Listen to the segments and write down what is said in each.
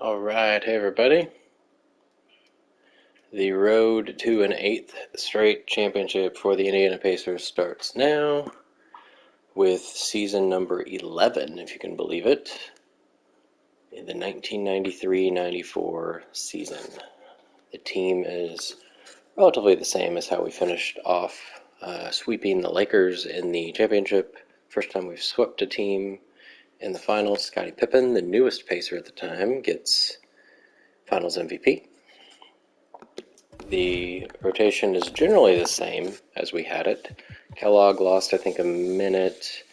All right, hey everybody. The road to an eighth straight championship for the Indiana Pacers starts now with season number 11, if you can believe it, in the 1993-94 season. The team is relatively the same as how we finished off, sweeping the Lakers in the championship. First time we've swept a team in the finals. Scottie Pippen, the newest Pacer at the time, gets finals MVP. The rotation is generally the same as we had it. Kellogg lost, I think, a minute.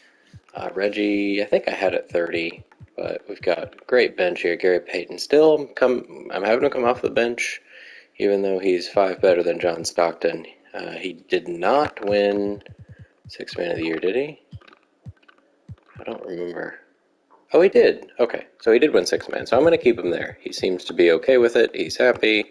Reggie, I think I had it 30, but we've got great bench here. Gary Payton I'm having him come off the bench, even though he's 5 better than John Stockton. He did not win Sixth Man of the Year, did he? I don't remember. Oh, he did. Okay, so he did win Sixth Man, so I'm going to keep him there. He seems to be okay with it. He's happy,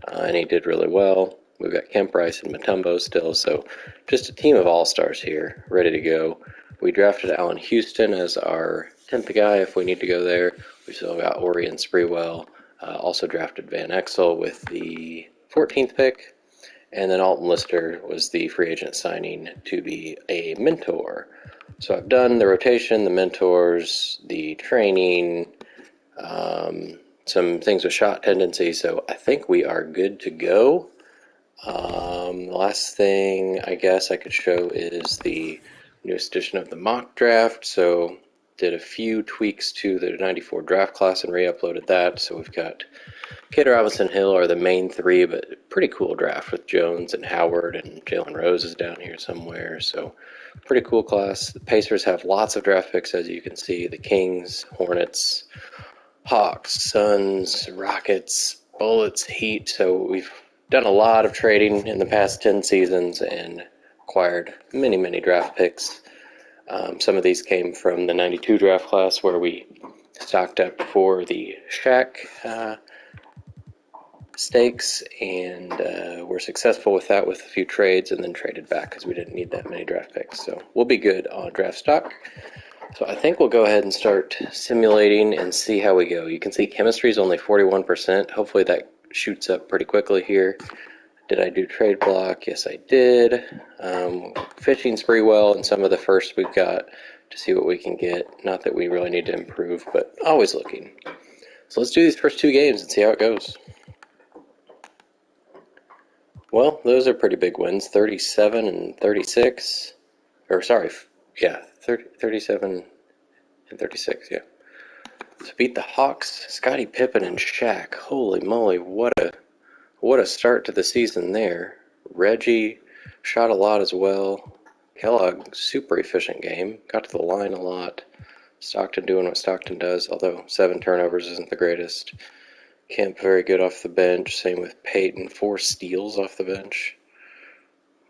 and he did really well. We've got Kemp, Rice, and Mutombo still, so just a team of all-stars here, ready to go. We drafted Allen Houston as our 10th guy if we need to go there. We still got Ori and Sprewell. Also drafted Van Exel with the 14th pick. And then Alton Lister was the free agent signing to be a mentor. So I've done the rotation, the mentors, the training, some things with shot tendency, so I think we are good to go. The last thing I guess I could show is the newest edition of the mock draft. So did a few tweaks to the 94 draft class and re-uploaded that. So we've got Kid Robinson, Hill are the main three, but pretty cool draft with Jones and Howard, and Jalen Rose is down here somewhere. So pretty cool class. The Pacers have lots of draft picks, as you can see. The Kings, Hornets, Hawks, Suns, Rockets, Bullets, Heat. So we've done a lot of trading in the past 10 seasons and acquired many, many draft picks. Some of these came from the 92 draft class where we stocked up for the Shaq stakes, and were successful with that with a few trades and then traded back because we didn't need that many draft picks. So we'll be good on draft stock. So I think we'll go ahead and start simulating and see how we go. You can see chemistry is only 41%. Hopefully that shoots up pretty quickly here. Did I do trade block? Yes, I did. Fishing Sprewell and some of the first we've got to see what we can get. Not that we really need to improve, but always looking. So let's do these first two games and see how it goes. Well, those are pretty big wins, 37 and 36. Or sorry, yeah, 37 and 36, yeah. So beat the Hawks, Scottie Pippen and Shaq. Holy moly, what a start to the season there. Reggie shot a lot as well. Kellogg, super efficient game. Got to the line a lot. Stockton doing what Stockton does, although 7 turnovers isn't the greatest. Kemp very good off the bench. Same with Payton. 4 steals off the bench.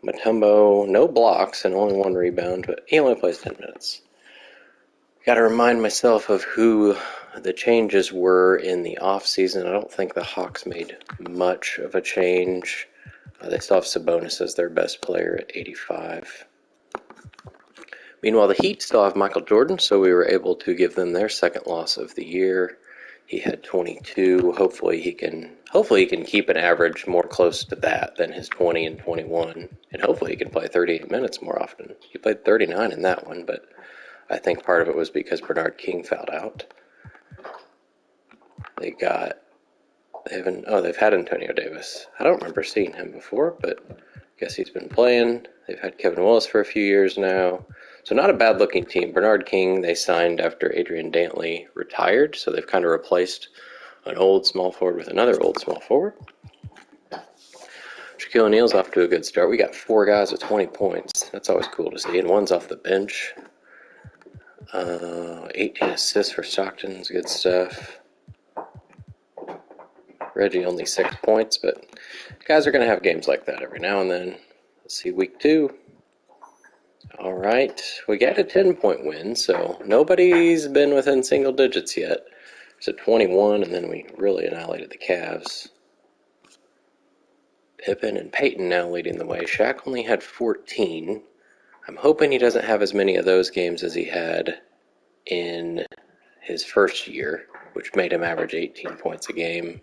Mutombo, no blocks and only 1 rebound, but he only plays 10 minutes. Got to remind myself of who the changes were in the offseason. I don't think the Hawks made much of a change. They still have Sabonis as their best player at 85. Meanwhile, the Heat still have Michael Jordan, so we were able to give them their second loss of the year. He had 22. Hopefully he can keep an average more close to that than his 20 and 21. And hopefully he can play 38 minutes more often. He played 39 in that one, but I think part of it was because Bernard King fouled out. They've had Antonio Davis. I don't remember seeing him before, but I guess he's been playing. They've had Kevin Willis for a few years now. So not a bad-looking team. Bernard King they signed after Adrian Dantley retired, so they've kind of replaced an old small forward with another old small forward. Shaquille O'Neal's off to a good start. We got 4 guys with 20 points. That's always cool to see, and one's off the bench. 18 assists for Stockton's good stuff. Reggie only 6 points, but guys are going to have games like that every now and then. Let's see week 2. All right, we got a 10-point win, so nobody's been within single digits yet. It's at 21, and then we really annihilated the Cavs. Pippen and Payton now leading the way. Shaq only had 14. I'm hoping he doesn't have as many of those games as he had in his first year. which made him average 18 points a game.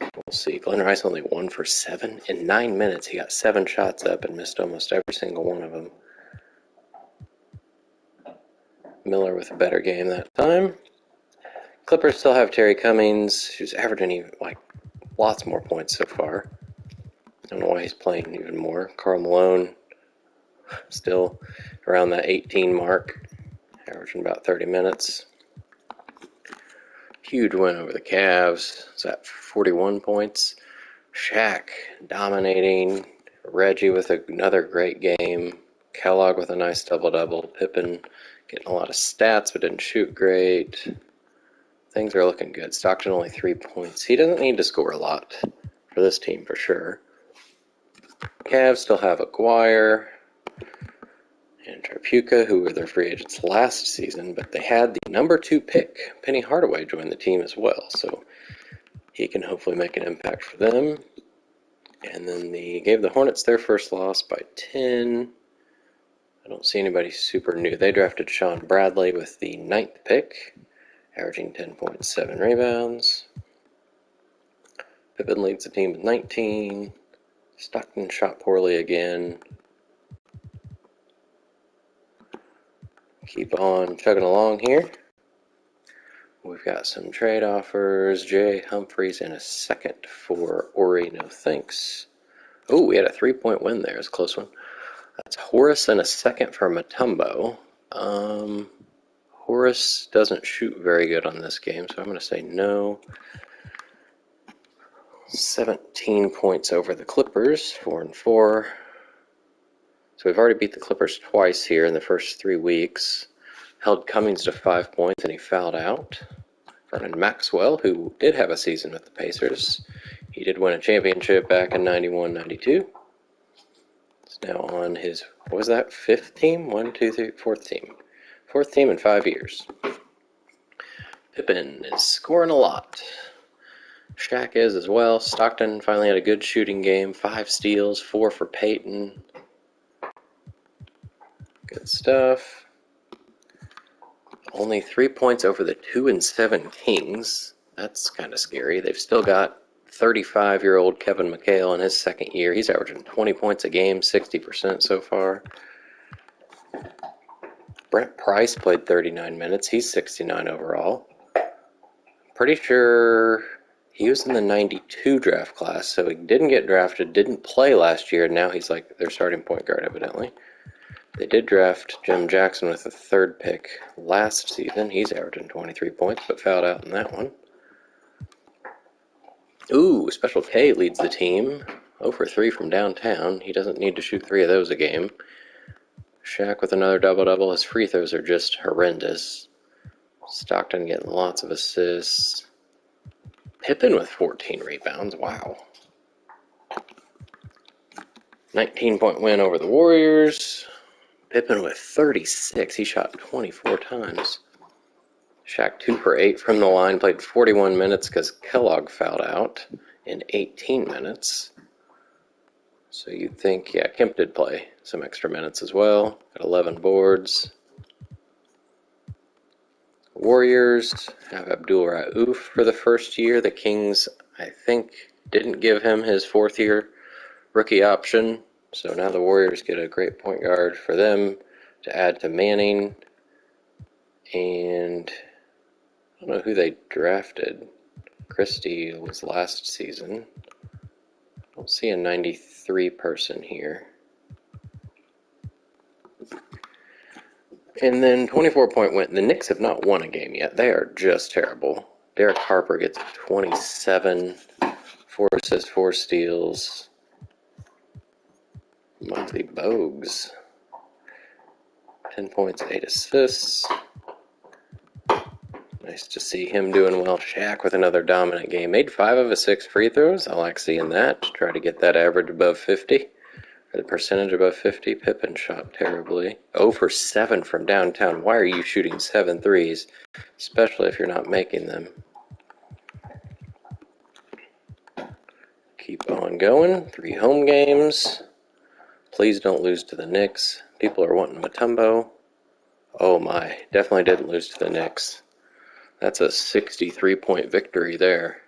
We'll see. Glenn Rice only 1 for 7. In 9 minutes, he got 7 shots up and missed almost every single one of them. Miller with a better game that time. Clippers still have Terry Cummings, who's averaging lots more points so far. I don't know why he's playing even more. Karl Malone still around that 18 mark, averaging about 30 minutes. Huge win over the Cavs. It's at 41 points. Shaq dominating. Reggie with another great game. Kellogg with a nice double-double. Pippen getting a lot of stats but didn't shoot great. Things are looking good. Stockton only 3 points. He doesn't need to score a lot for this team for sure. Cavs still have Aguirre and Tripucka, who were their free agents last season, but they had the number 2 pick, Penny Hardaway, join the team as well, so he can hopefully make an impact for them. And then they gave the Hornets their first loss by 10. I don't see anybody super new. They drafted Sean Bradley with the 9th pick, averaging 10.7 rebounds. Pippen leads the team with 19. Stockton shot poorly again. Keep on chugging along here. We've got some trade offers. Jay Humphreys and a second for Ori, no thanks. Oh, we had a 3-point win there. It's a close one. That's Horace and a second for Mutombo. Horace doesn't shoot very good on this game, so I'm going to say no. 17 points over the Clippers, 4-4. So we've already beat the Clippers twice here in the first 3 weeks. Held Cummings to 5 points and he fouled out. Vernon Maxwell, who did have a season with the Pacers. He did win a championship back in 91-92. He's now on his, what was that, 5th team? 1, 2, 3, 4th team. 4th team in 5 years. Pippen is scoring a lot. Shaq is as well. Stockton finally had a good shooting game. 5 steals, 4 for Peyton. Good stuff. Only 3 points over the 2-7 Kings. That's kind of scary. They've still got 35-year-old Kevin McHale in his second year. He's averaging 20 points a game, 60% so far. Brent Price played 39 minutes. He's 69 overall. Pretty sure he was in the 92 draft class, so he didn't get drafted, didn't play last year, and now he's like their starting point guard, evidently. They did draft Jim Jackson with the 3rd pick last season. He's averaging 23 points, but fouled out in that one. Ooh, Special K leads the team. 0 for 3 from downtown. He doesn't need to shoot 3 of those a game. Shaq with another double-double. His free throws are just horrendous. Stockton getting lots of assists. Pippen with 14 rebounds. Wow. 19-point win over the Warriors. Pippen with 36. He shot 24 times. Shaq 2 for 8 from the line. Played 41 minutes because Kellogg fouled out in 18 minutes. So you'd think, yeah, Kemp did play some extra minutes as well. Got 11 boards. Warriors have Abdul Rauf for the first year. The Kings, I think, didn't give him his 4th-year rookie option. So now the Warriors get a great point guard for them to add to Manning. And I don't know who they drafted. Christie was last season. I don't see a 93 person here. And then 24-point win. The Knicks have not won a game yet. They are just terrible. Derek Harper gets 27, 4 assists, 4 steals. Monty Bogues, 10 points, 8 assists. Nice to see him doing well. Shaq with another dominant game. Made 5 of his 6 free throws. I like seeing that. To try to get that average above 50. Or the percentage above 50. Pippen shot terribly. 0 for 7 from downtown. Why are you shooting 7 threes? Especially if you're not making them. Keep on going. 3 home games. Please don't lose to the Knicks. People are wanting Mutombo. Oh my, definitely didn't lose to the Knicks. That's a 63-point victory there.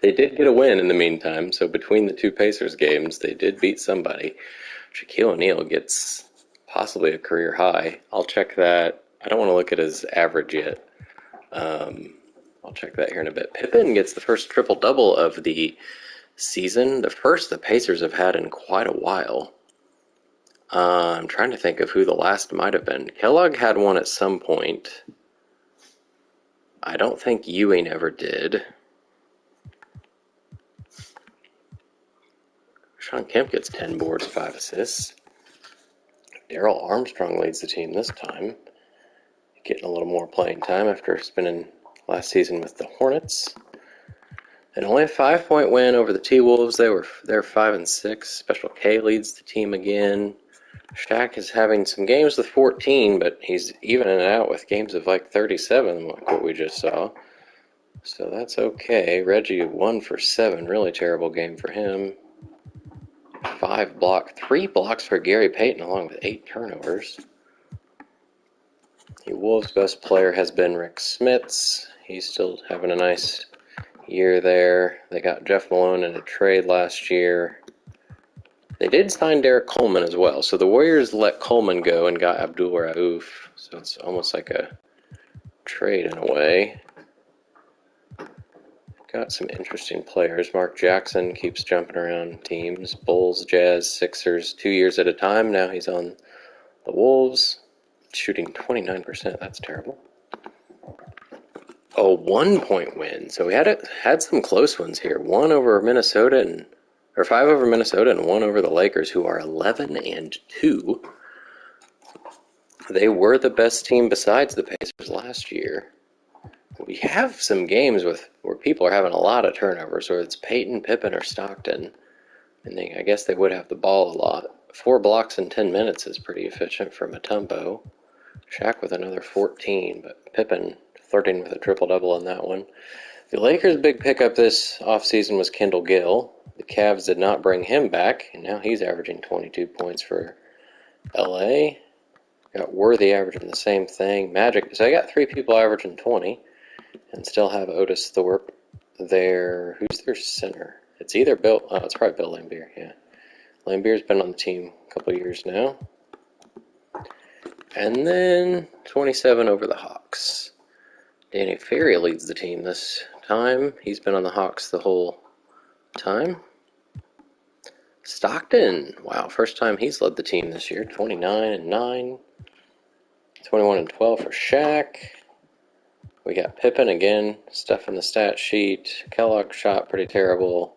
They did get a win in the meantime, so between the two Pacers games, they did beat somebody. Shaquille O'Neal gets possibly a career high. I'll check that. I don't want to look at his average yet. I'll check that here in a bit. Pippen gets the first triple-double of the season, the first the Pacers have had in quite a while. I'm trying to think of who the last might have been. Kellogg had one at some point. I don't think Ewing ever did. Sean Kemp gets 10 boards, 5 assists. Darrell Armstrong leads the team this time, getting a little more playing time after spending last season with the Hornets. And only a 5-point win over the T-Wolves. They're 5-6. Special K leads the team again. Shaq is having some games with 14, but he's evening it out with games of like 37, like what we just saw. So that's okay. Reggie 1 for 7. Really terrible game for him. 3 blocks for Gary Payton, along with 8 turnovers. The Wolves' best player has been Rick Smits. He's still having a nice year there. They got Jeff Malone in a trade last year. They did sign Derek Coleman as well. So the Warriors let Coleman go and got Abdul Rauf. So it's almost like a trade in a way. Got some interesting players. Mark Jackson keeps jumping around teams. Bulls, Jazz, Sixers, 2 years at a time. Now he's on the Wolves, shooting 29%. That's terrible. Oh, 1-point win. So we had some close ones here. 1 over Minnesota, or 5 over Minnesota, and 1 over the Lakers, who are 11-2. They were the best team besides the Pacers last year. We have some games where people are having a lot of turnovers, whether it's Peyton, Pippen, or Stockton. And I guess they would have the ball a lot. 4 blocks in 10 minutes is pretty efficient for Mutombo. Shaq with another 14, but Pippen flirting with a triple-double on that one. The Lakers' big pickup this offseason was Kendall Gill. The Cavs did not bring him back, and now he's averaging 22 points for LA. Got Worthy averaging the same thing. Magic, so I got 3 people averaging 20, and still have Otis Thorpe there. Who's their center? It's either Bill, it's probably Bill Laimbeer, yeah. Laimbeer's been on the team a couple years now. And then 27 over the Hawks. Danny Ferry leads the team this time. He's been on the Hawks the whole time. Stockton, wow, first time he's led the team this year. 29-9. 21-12 for Shaq. We got Pippen again, stuff in the stat sheet. Kellogg shot pretty terrible.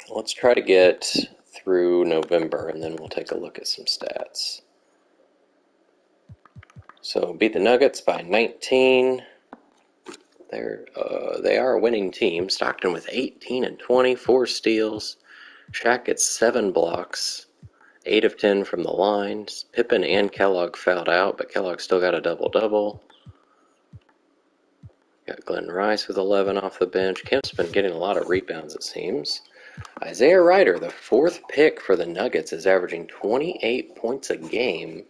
Let's try to get through November, and then we'll take a look at some stats. So beat the Nuggets by 19. They are a winning team. Stockton with 18-20, 4 steals. Shaq gets 7 blocks, 8 of 10 from the line. Pippen and Kellogg fouled out, but Kellogg still got a double-double. Got Glenn Rice with 11 off the bench. Kemp's been getting a lot of rebounds, it seems. Isaiah Ryder, the 4th pick for the Nuggets, is averaging 28 points a game.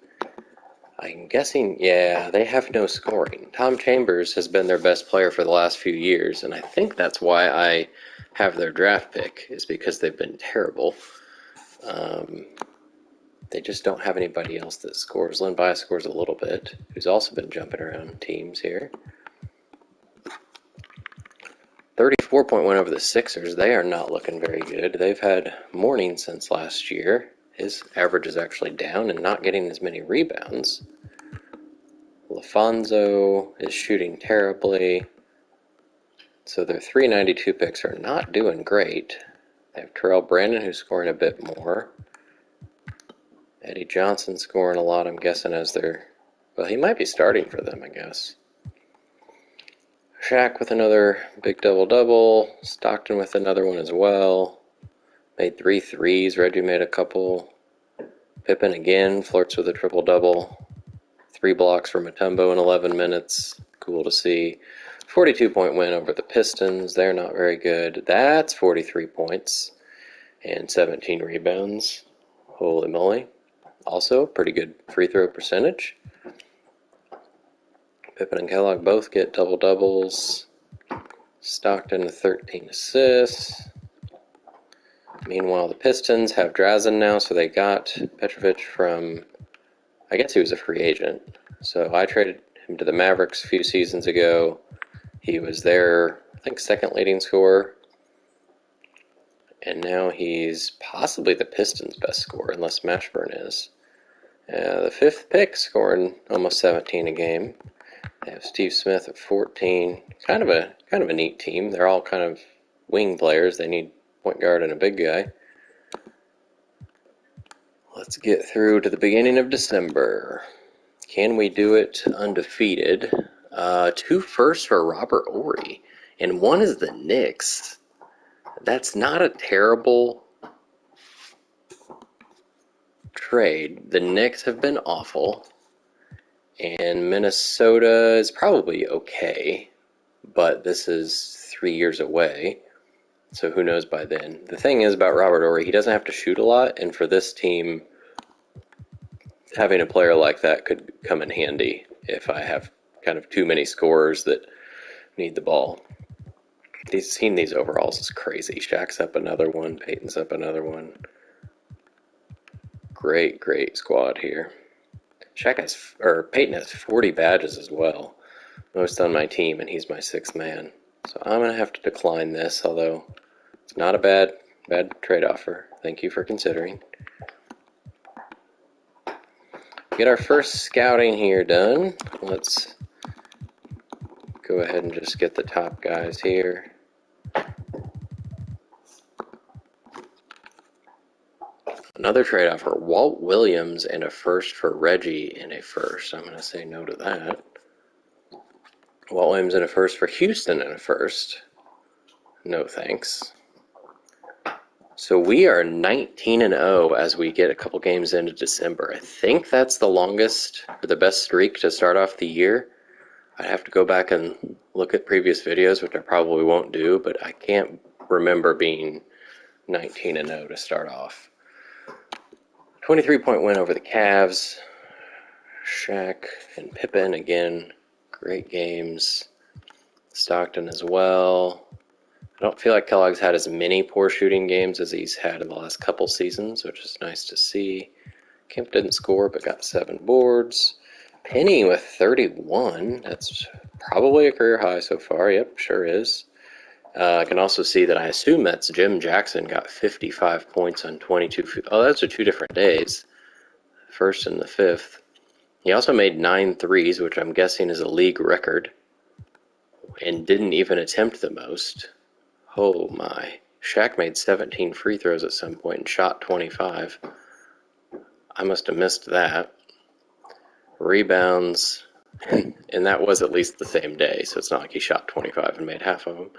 I'm guessing, yeah, they have no scoring. Tom Chambers has been their best player for the last few years, and I think that's why I have their draft pick, is because they've been terrible. They just don't have anybody else that scores. Len Bias scores a little bit, who's also been jumping around teams here. 34-point win over the Sixers. They are not looking very good. They've had Mourning since last year. His average is actually down and not getting as many rebounds. LaFonso is shooting terribly. So their 392 picks are not doing great. They have Terrell Brandon, who's scoring a bit more. Eddie Johnson scoring a lot, I'm guessing, as their... Well, he might be starting for them, I guess. Shaq with another big double-double. Stockton with another one as well. Made 3 threes. Reggie made a couple. Pippen again flirts with a triple-double. 3 blocks for Mutombo in 11 minutes. Cool to see. 42-point win over the Pistons. They're not very good. That's 43 points and 17 rebounds. Holy moly. Also, pretty good free throw percentage. Pippen and Kellogg both get double-doubles. Stockton with 13 assists. Meanwhile, the Pistons have Drazen now, so they got Petrovic from, I guess he was a free agent. So I traded him to the Mavericks a few seasons ago. He was their, I think, second leading scorer. And now he's possibly the Pistons' best scorer, unless Mashburn is. The fifth pick, scoring almost 17 a game. They have Steve Smith at 14. Kind of a neat team. They're all kind of wing players. They need point guard and a big guy. Let's get through to the beginning of December. Can we do it undefeated? 2 firsts for Robert Ory, and 1 is the Knicks. That's not a terrible trade. The Knicks have been awful, and Minnesota is probably okay, but this is 3 years away, so who knows by then. The thing is about Robert Ory, he doesn't have to shoot a lot, and for this team, having a player like that could come in handy if I have kind of too many scorers that need the ball. Seeing these overalls is crazy. Shaq's up another one. Peyton's up another one. Great squad here. Peyton has 40 badges as well. Most on my team, and he's my 6th man. So I'm going to have to decline this, although it's not a bad trade offer. Thank you for considering. Get our first scouting here done. Let's go ahead and just get the top guys here. Another trade offer, Walt Williams and a first for Reggie and a first. I'm going to say no to that. Walt Williams and a first for Houston and a first. No thanks. So we are 19-0 as we get a couple games into December. I think that's the longest or the best streak to start off the year. I'd have to go back and look at previous videos, which I probably won't do, but I can't remember being 19-0 to start off. 23-point win over the Cavs. Shaq and Pippen, again, great games. Stockton as well. I don't feel like Kellogg's had as many poor shooting games as he's had in the last couple seasons, which is nice to see. Kemp didn't score, but got 7 boards. Penny with 31. That's probably a career high so far. Yep, sure is. I can also see that I assume that's Jim Jackson got 55 points on 22. Oh, those are 2 different days. First and the 5th. He also made 9 threes, which I'm guessing is a league record, and didn't even attempt the most. Oh my. Shaq made 17 free throws at some point and shot 25. I must have missed that. Rebounds, and that was at least the same day, so it's not like he shot 25 and made half of them.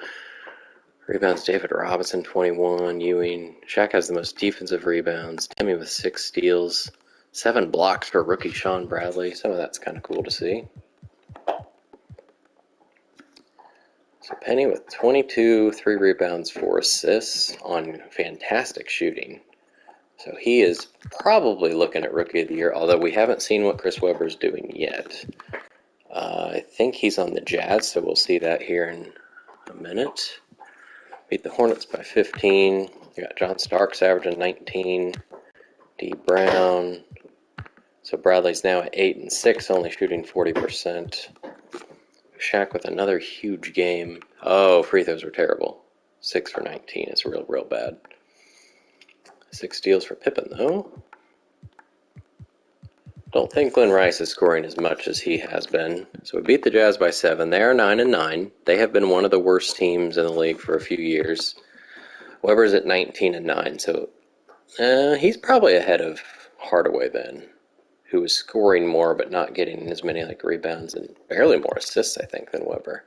Rebounds, David Robinson, 21. Ewing. Shaq has the most defensive rebounds. Timmy with 6 steals. 7 blocks for rookie Sean Bradley. Some of that's kind of cool to see. So Penny with 22, 3 rebounds, 4 assists on fantastic shooting. So he is probably looking at Rookie of the Year, although we haven't seen what Chris Webber's doing yet. I think he's on the Jazz, so we'll see that here in a minute. Beat the Hornets by 15. We got John Starks averaging 19. D. Brown. So Bradley's now at 8 and 6, only shooting 40%. Shaq with another huge game. Oh, free throws were terrible. 6 for 19. It's real bad. 6 steals for Pippen, though. Don't think Glenn Rice is scoring as much as he has been. So we beat the Jazz by 7. They are 9-9. They have been one of the worst teams in the league for a few years. Weber's at 19-9, so he's probably ahead of Hardaway then, who was scoring more but not getting as many rebounds and barely more assists, I think, than Weber.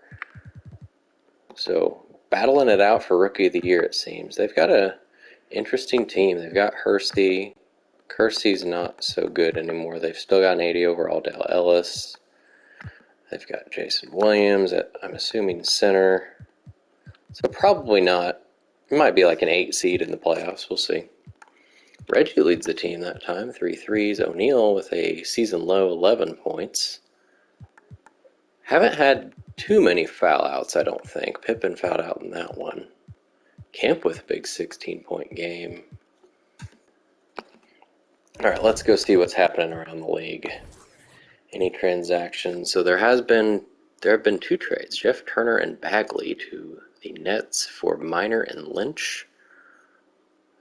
So battling it out for Rookie of the Year, it seems. They've got a interesting team. They've got Hursty. Kersey's not so good anymore. They've still got an 80 overall Dale Ellis. They've got Jason Williams at, I'm assuming, center. So probably not. It might be like an 8 seed in the playoffs. We'll see. Reggie leads the team that time. 3 threes. O'Neal with a season low 11 points. Haven't had too many foul outs, I don't think. Pippen fouled out in that one. Kemp with a big 16-point game. All right, let's go see what's happening around the league. Any transactions? So there have been 2 trades: Jeff Turner and Bagley to the Nets for Minor and Lynch.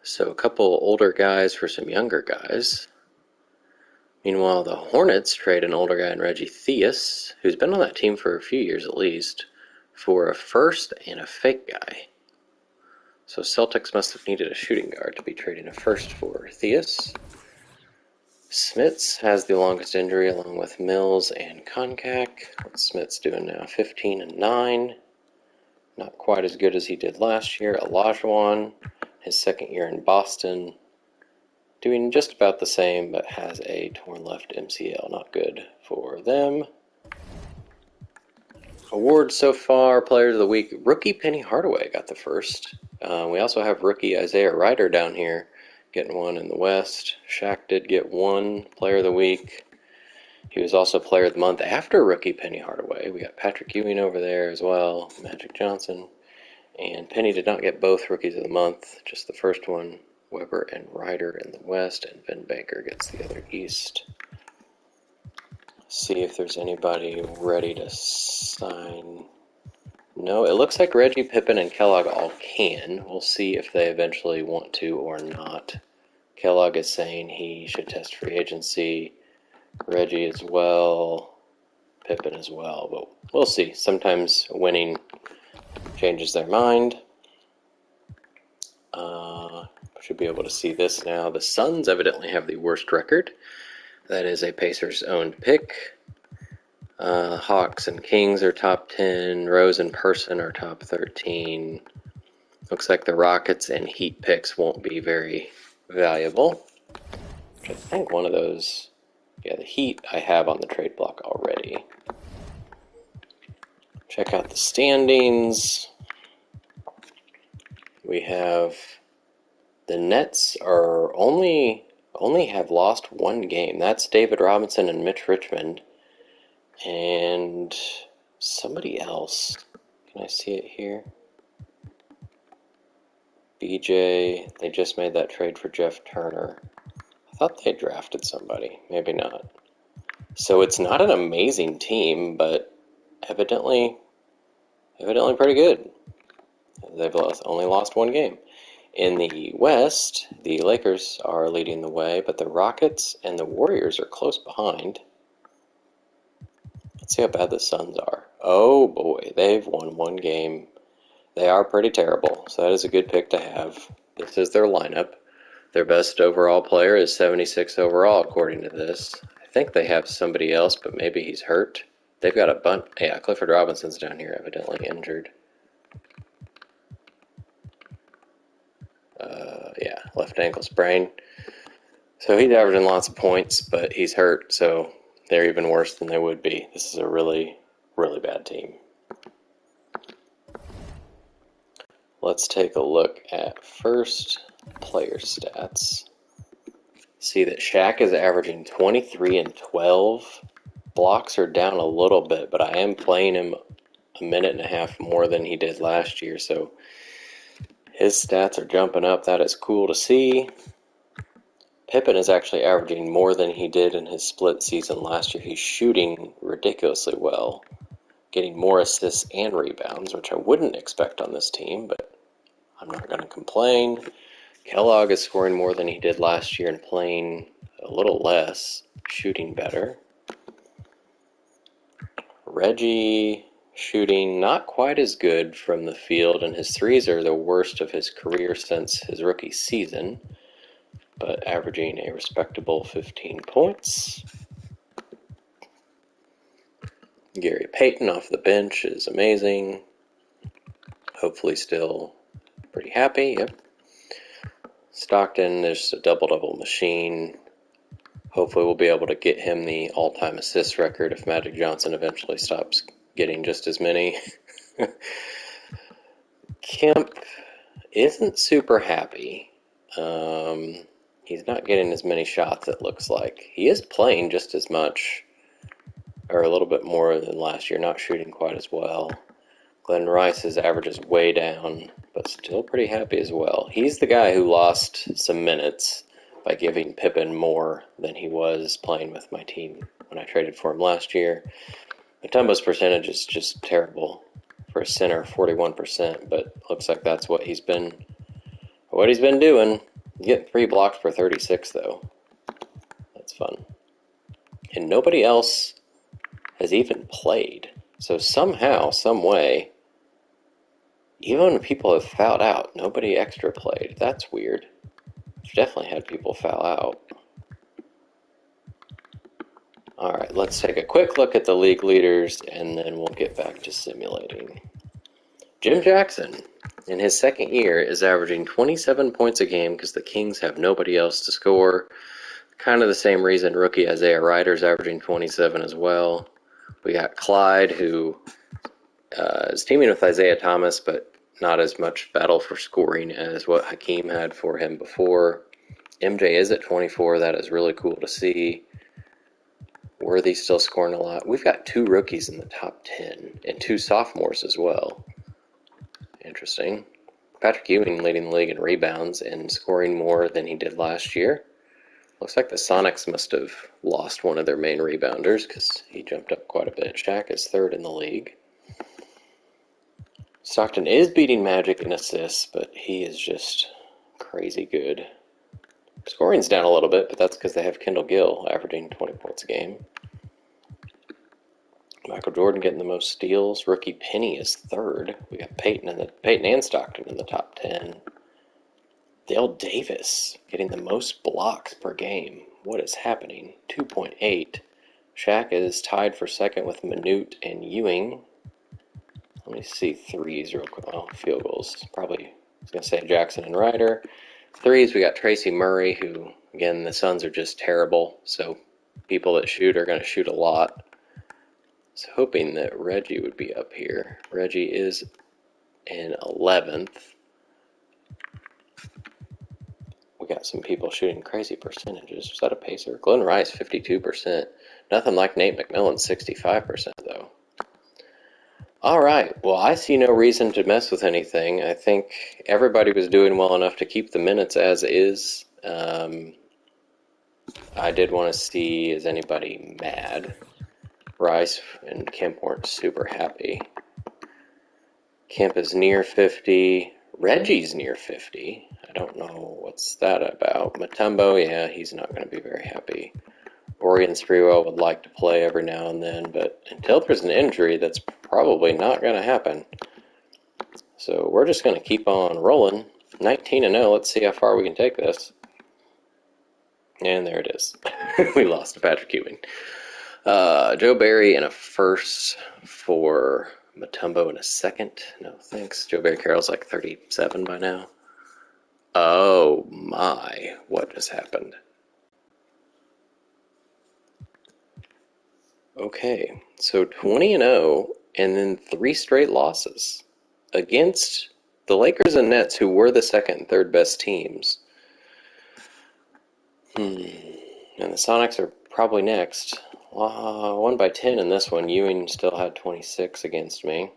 So a couple older guys for some younger guys. Meanwhile, the Hornets trade an older guy in Reggie Theus, who's been on that team for a few years at least, for a first and a fake guy. So Celtics must have needed a shooting guard to be trading a first for Theus. Smits has the longest injury along with Mills and Koncak. What's Smits doing now? 15-9. Not quite as good as he did last year. Olajuwon, his second year in Boston, doing just about the same, but has a torn left MCL. Not good for them. Awards so far: Players of the Week. Rookie Penny Hardaway got the first. We also have rookie Isaiah Ryder down here, getting one in the West. Shaq did get one Player of the Week. He was also Player of the Month after rookie Penny Hardaway. We got Patrick Ewing over there as well, Magic Johnson. And Penny did not get both Rookies of the Month, just the first one. Weber and Ryder in the West, and Vin Baker gets the other East. See if there's anybody ready to sign. No, it looks like Reggie, Pippen, and Kellogg all can. We'll see if they eventually want to or not. Kellogg is saying he should test free agency. Reggie as well. Pippen as well. But we'll see. Sometimes winning changes their mind. Should be able to see this now. The Suns evidently have the worst record. That is a Pacers-owned pick. Hawks and Kings are top 10. Rose and Person are top 13. Looks like the Rockets and Heat picks won't be very valuable. Which I think one of those, yeah, the Heat I have on the trade block already. Check out the standings. We have the Nets are only have lost one game. That's David Robinson and Mitch Richmond. And somebody else. Can I see it here? BJ. They just made that trade for Jeff Turner. I thought they drafted somebody. Maybe not. So it's not an amazing team, but evidently pretty good. They've only lost one game. In the West, the Lakers are leading the way, but the Rockets and the Warriors are close behind. Let's see how bad the Suns are. Oh boy, they've won one game. They are pretty terrible, so that is a good pick to have. This is their lineup. Their best overall player is 76 overall, according to this. I think they have somebody else, but maybe he's hurt. They've got a bunch. Yeah, Clifford Robinson's down here, evidently injured. Yeah, left ankle sprain. So he's averaging lots of points, but he's hurt, so they're even worse than they would be. This is a really, really bad team. Let's take a look at first player stats. See that Shaq is averaging 23 and 12. Blocks are down a little bit, but I am playing him a minute and a half more than he did last year, so his stats are jumping up. That is cool to see. Pippen is actually averaging more than he did in his split season last year. He's shooting ridiculously well, getting more assists and rebounds, which I wouldn't expect on this team, but I'm not going to complain. Kellogg is scoring more than he did last year and playing a little less, shooting better. Reggie shooting not quite as good from the field, and his threes are the worst of his career since his rookie season, but averaging a respectable 15 points. Gary Payton off the bench is amazing. Hopefully still pretty happy, yep. Stockton is a double-double machine. Hopefully we'll be able to get him the all-time assist record if Magic Johnson eventually stops getting just as many. Kemp isn't super happy. He's not getting as many shots, it looks like. He is playing just as much. or a little bit more than last year, not shooting quite as well. Glenn Rice's average is way down, but still pretty happy as well. He's the guy who lost some minutes by giving Pippen more than he was playing with my team when I traded for him last year. Mutombo's percentage is just terrible for a center, 41%, but looks like that's what he's been doing. He's getting 3 blocks per 36, though. That's fun. And nobody else has even played. So somehow, some way, even when people have fouled out, nobody extra played. That's weird. I've definitely had people foul out. Alright, let's take a quick look at the league leaders, and then we'll get back to simulating. Jim Jackson, in his second year, is averaging 27 points a game because the Kings have nobody else to score. Kind of the same reason rookie Isaiah Ryder's averaging 27 as well. We got Clyde, who is teaming with Isaiah Thomas, but not as much battle for scoring as what Hakeem had for him before. MJ is at 24. That is really cool to see. Worthy still scoring a lot. We've got 2 rookies in the top 10 and 2 sophomores as well. Interesting. Patrick Ewing leading the league in rebounds and scoring more than he did last year. Looks like the Sonics must have lost one of their main rebounders because he jumped up quite a bit. Shaq is 3rd in the league. Stockton is beating Magic in assists, but he is just crazy good. Scoring's down a little bit, but that's because they have Kendall Gill averaging 20 points a game. Michael Jordan getting the most steals. Rookie Penny is 3rd. We got Peyton and Stockton in the top 10. Dale Davis getting the most blocks per game. What is happening? 2.8. Shaq is tied for 2nd with Minute and Ewing. Let me see threes real quick. Oh, field goals. Probably, I was going to say Jackson and Ryder. Threes, we got Tracy Murray, who, again, the Suns are just terrible. So people that shoot are going to shoot a lot. I was hoping that Reggie would be up here. Reggie is in 11th. We got some people shooting crazy percentages. Is that a pacer? Glenn Rice, 52%. Nothing like Nate McMillan, 65%, though. All right. Well, I see no reason to mess with anything. I think everybody was doing well enough to keep the minutes as is. I did want to see, is anybody mad? Rice and Kemp weren't super happy. Kemp is near 50. Reggie's near 50. I don't know what's that about. Mutombo, yeah, he's not going to be very happy. Orion Sprewell would like to play every now and then, but until there's an injury, that's probably not going to happen. So we're just going to keep on rolling. 19-0. Let's see how far we can take this. And there it is. We lost to Patrick Ewing. Joe Barry in a first for Mutombo in a second. No, thanks. Joe Barry Carroll's like 37 by now. Oh my, what just happened? Okay, so 20-0 and then 3 straight losses against the Lakers and Nets, who were the second and third best teams. And the Sonics are probably next. Won by 10 in this one. Ewing still had 26 against me.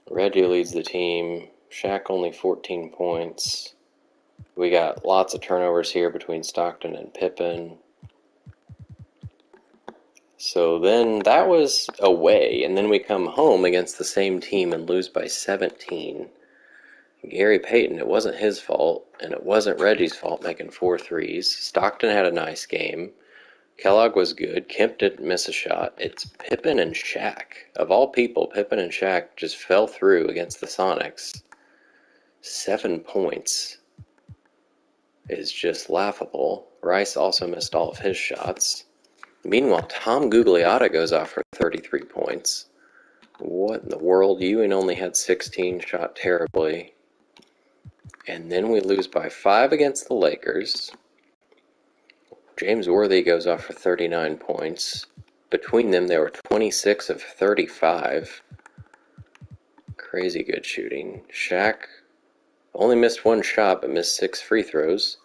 Reggie leads the team. Shaq only 14 points. We got lots of turnovers here between Stockton and Pippen. So then that was away, and then we come home against the same team and lose by 17. Gary Payton, it wasn't his fault, and it wasn't Reggie's fault making 4 threes. Stockton had a nice game. Kellogg was good. Kemp didn't miss a shot. It's Pippen and Shaq. Of all people, Pippen and Shaq just fell through against the Sonics. 7 points is just laughable. Rice also missed all of his shots. Meanwhile, Tom Gugliotta goes off for 33 points. What in the world? Ewing only had 16, shot terribly. And then we lose by 5 against the Lakers. James Worthy goes off for 39 points. Between them, they were 26 of 35. Crazy good shooting. Shaq only missed 1 shot, but missed 6 free throws.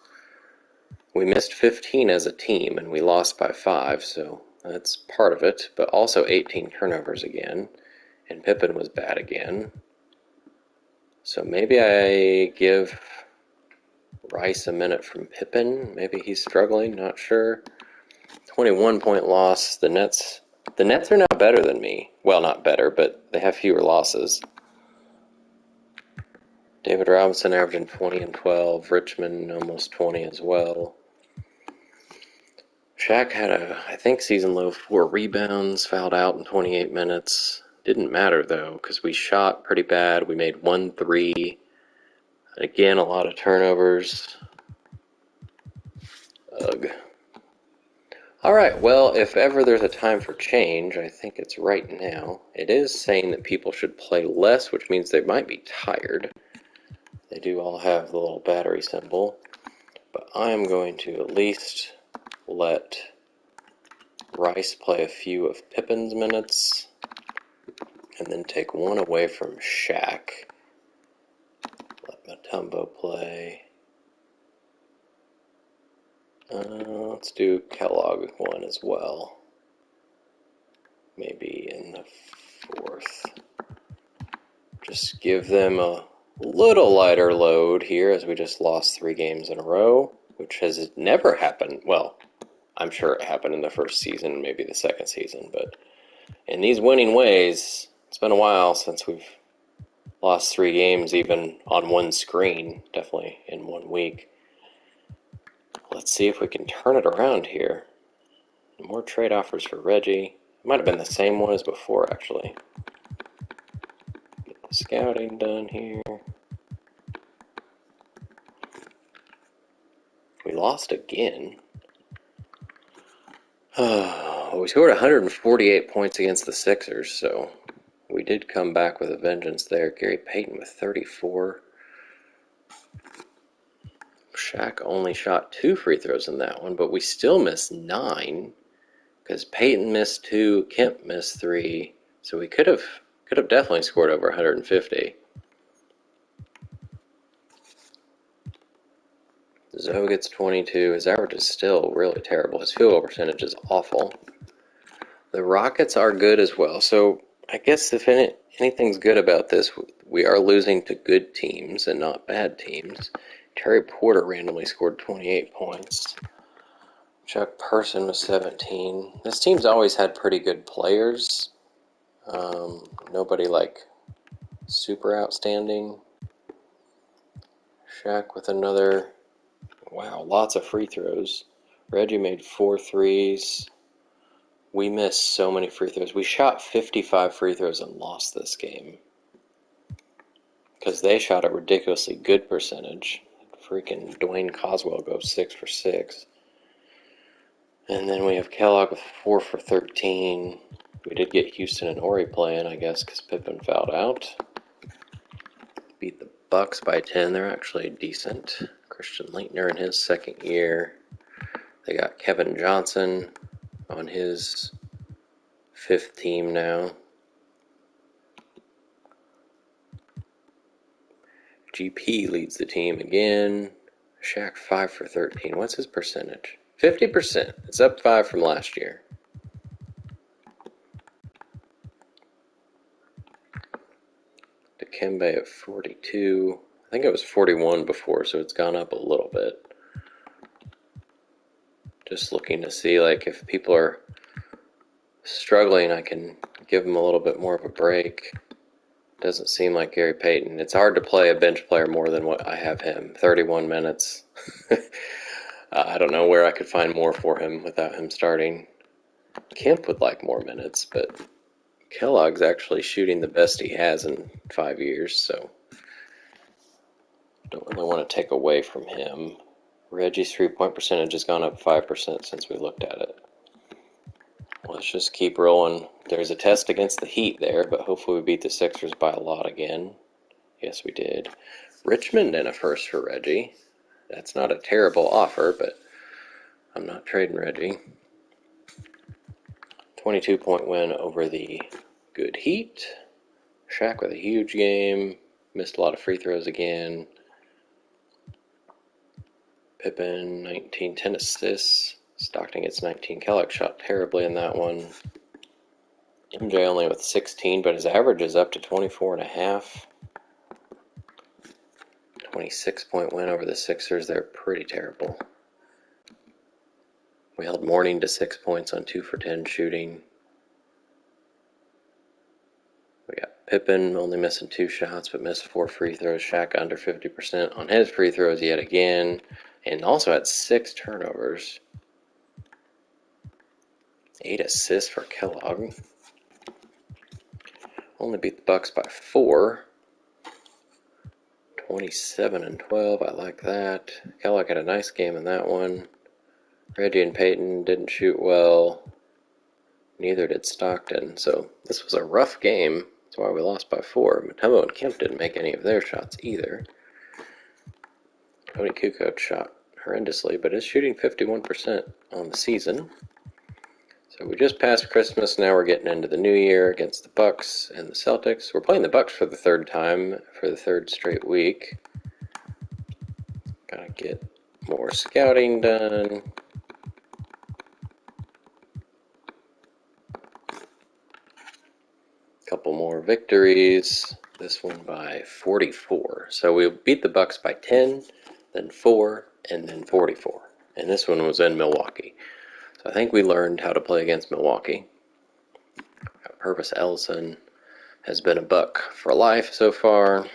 We missed 15 as a team, and we lost by 5, so That's part of it, but also 18 turnovers again. And Pippen was bad again. So maybe I give Rice a minute from Pippen. Maybe he's struggling, not sure. 21-point loss. The Nets are now better than me. Well, not better, but they have fewer losses. David Robinson averaging 20 and 12. Richmond almost 20 as well. Shaq had I think, season low 4 rebounds, fouled out in 28 minutes. Didn't matter, though, because we shot pretty bad. We made 1 3. Again, a lot of turnovers. Ugh. Alright, well, if ever there's a time for change, I think it's right now. It is saying that people should play less, which means they might be tired. They do all have the little battery symbol. But I'm going to at least let Rice play a few of Pippen's minutes, and then take 1 away from Shaq. Let Mutombo play. Let's do Kellogg 1 as well. Maybe in the 4th. Just give them a little lighter load here, as we just lost 3 games in a row, which has never happened. Well, I'm sure it happened in the first season, maybe the second season, but in these winning ways, it's been a while since we've lost 3 games even on one screen, definitely in 1 week. Let's see if we can turn it around here. More trade offers for Reggie. It might have been the same one as before, actually. Get the scouting done here. We lost again. We scored 148 points against the Sixers, so we did come back with a vengeance there. Gary Payton with 34. Shaq only shot 2 free throws in that one, but we still missed 9 because Payton missed 2, Kemp missed 3, so we could have definitely scored over 150. Zoe gets 22. His average is still really terrible. His field goal percentage is awful. The Rockets are good as well, so I guess if anything's good about this, we are losing to good teams and not bad teams. Terry Porter randomly scored 28 points. Chuck Person was 17. This team's always had pretty good players. Nobody like super outstanding. Shaq with another. Wow, lots of free throws. Reggie made 4 threes. We missed so many free throws. We shot 55 free throws and lost this game. Because they shot a ridiculously good percentage. Freaking Dwayne Coswell goes 6 for 6. And then we have Kellogg with 4 for 13. We did get Houston and Ori playing, I guess, because Pippen fouled out. Beat the Bucks by 10. They're actually decent. Christian Leitner in his 2nd year. They got Kevin Johnson on his 5th team now. GP leads the team again. Shaq 5 for 13. What's his percentage? 50%. It's up 5 from last year. Dikembe at 42. I think it was 41 before, so it's gone up a little bit. Just looking to see, like, if people are struggling, I can give them a little bit more of a break. Doesn't seem like Gary Payton. It's hard to play a bench player more than what I have him. 31 minutes. I don't know where I could find more for him without him starting. Kemp would like more minutes, but Kellogg's actually shooting the best he has in 5 years, so don't really want to take away from him. Reggie's 3-point percentage has gone up 5% since we looked at it. Let's just keep rolling. There's a test against the Heat there, but hopefully we beat the Sixers by a lot again. Yes, we did. Richmond and a first for Reggie. That's not a terrible offer, but I'm not trading Reggie. 22-point win over the good Heat. Shaq with a huge game. Missed a lot of free throws again. Pippen, 19, 10 assists. Stockton gets 19. Kellogg shot terribly in that one. MJ only with 16, but his average is up to 24.5. 26-point win over the Sixers. They're pretty terrible. We held Mourning to 6 points on 2 for 10 shooting. We got Pippen only missing 2 shots, but missed 4 free throws. Shaq under 50% on his free throws yet again, and also had 6 turnovers. 8 assists for Kellogg. Only beat the Bucks by 4. 27-12. I like that. Kellogg had a nice game in that one. Reggie and Peyton didn't shoot well. Neither did Stockton. So this was a rough game. That's why we lost by 4. Mutombo and Kemp didn't make any of their shots either. Tony Kukoc shot horrendously, but is shooting 51% on the season. So we just passed Christmas. Now we're getting into the new year against the Bucks and the Celtics. We're playing the Bucks for the 3rd time for the 3rd straight week. Gotta get more scouting done. Couple more victories. This one by 44. So we beat the Bucks by 10, then 4, and then 44. And this one was in Milwaukee. So I think we learned how to play against Milwaukee. Purvis Ellison has been a Buck for life so far.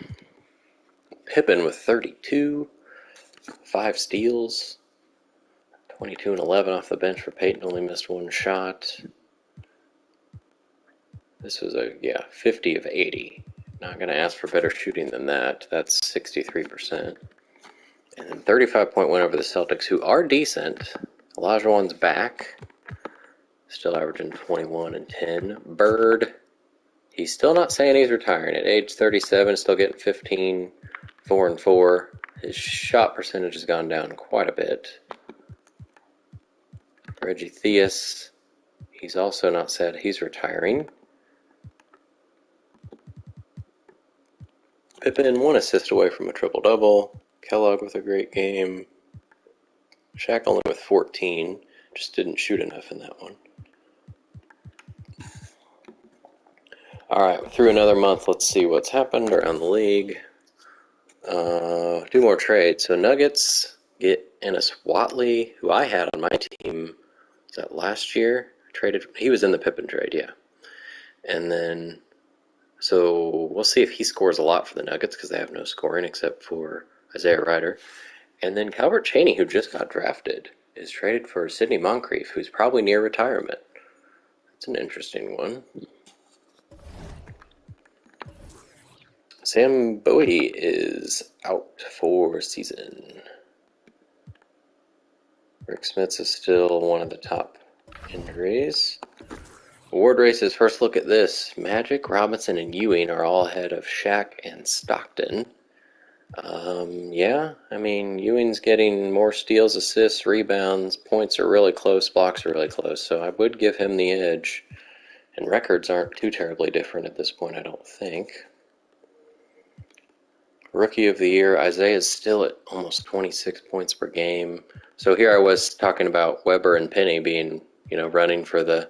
Pippen with 32, 5 steals, 22 and 11 off the bench for Peyton. Only missed 1 shot. This was a 50 of 80. Not going to ask for better shooting than that. That's 63%. And then 35-point win over the Celtics, who are decent. Olajuwon's back. Still averaging 21 and 10. Bird, he's still not saying he's retiring. At age 37, still getting 15, 4 and 4. His shot percentage has gone down quite a bit. Reggie Theus, he's also not said he's retiring. Pippen 1 assist away from a triple-double. Kellogg with a great game. Shaq only with 14. Just didn't shoot enough in that one. Alright, through another month, let's see what's happened around the league. Do more trades. So Nuggets get Ennis Watley, who I had on my team. Was that last year? Traded. He was in the Pippen trade, yeah. And then, so we'll see if he scores a lot for the Nuggets because they have no scoring except for Isaiah Ryder. And then Calvert Chaney, who just got drafted, is traded for Sidney Moncrief, who's probably near retirement. That's an interesting one. Sam Bowie is out for season. Rick Smits is still one of the top injuries. Award races, first look at this. Magic, Robinson, and Ewing are all ahead of Shaq and Stockton. Ewing's getting more steals, assists, rebounds. Points are really close, blocks are really close, so I would give him the edge. And records aren't too terribly different at this point, I don't think. Rookie of the Year, Isaiah is still at almost 26 points per game. So here I was talking about Weber and Penny being, running for the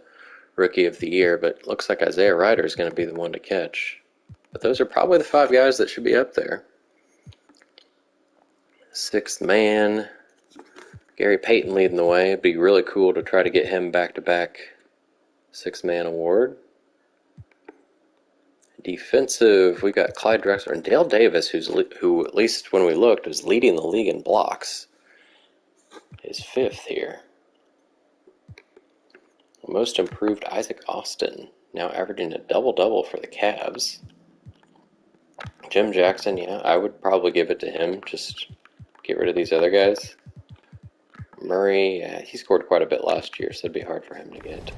Rookie of the Year, but looks like Isaiah Ryder is going to be the one to catch. But those are probably the 5 guys that should be up there. Sixth man, Gary Payton leading the way. It'd be really cool to try to get him back-to-back sixth-man award. Defensive, we got Clyde Drexler and Dale Davis, who at least when we looked, was leading the league in blocks. Is 5th here. Most improved, Isaac Austin, now averaging a double-double for the Cavs. Jim Jackson, I would probably give it to him. Just get rid of these other guys. Murray, he scored quite a bit last year, so it'd be hard for him to get.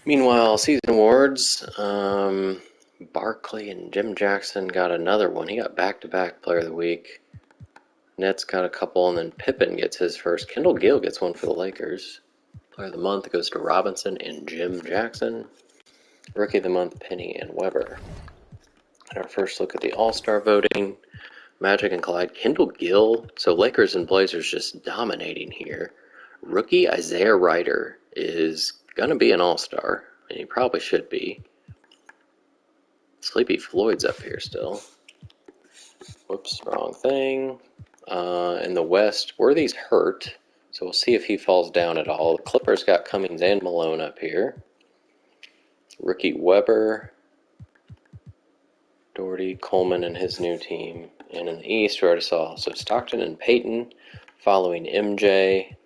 Meanwhile, season awards, Barkley and Jim Jackson got another one. He got back-to-back Player of the Week. Nets got a couple, and then Pippen gets his first. Kendall Gill gets one for the Lakers. Player of the Month goes to Robinson and Jim Jackson. Rookie of the Month, Penny and Weber. And our first look at the All-Star voting. Magic and Clyde. Kendall Gill. So Lakers and Blazers just dominating here. Rookie Isaiah Ryder is going to be an all-star, and he probably should be. Sleepy Floyd's up here still. Whoops, wrong thing. In the West, Worthy's hurt, so we'll see if he falls down at all. The Clippers got Cummings and Malone up here. Rookie Weber, Doherty, Coleman, and his new team. And in the East, we already saw so Stockton and Peyton following MJ. We'll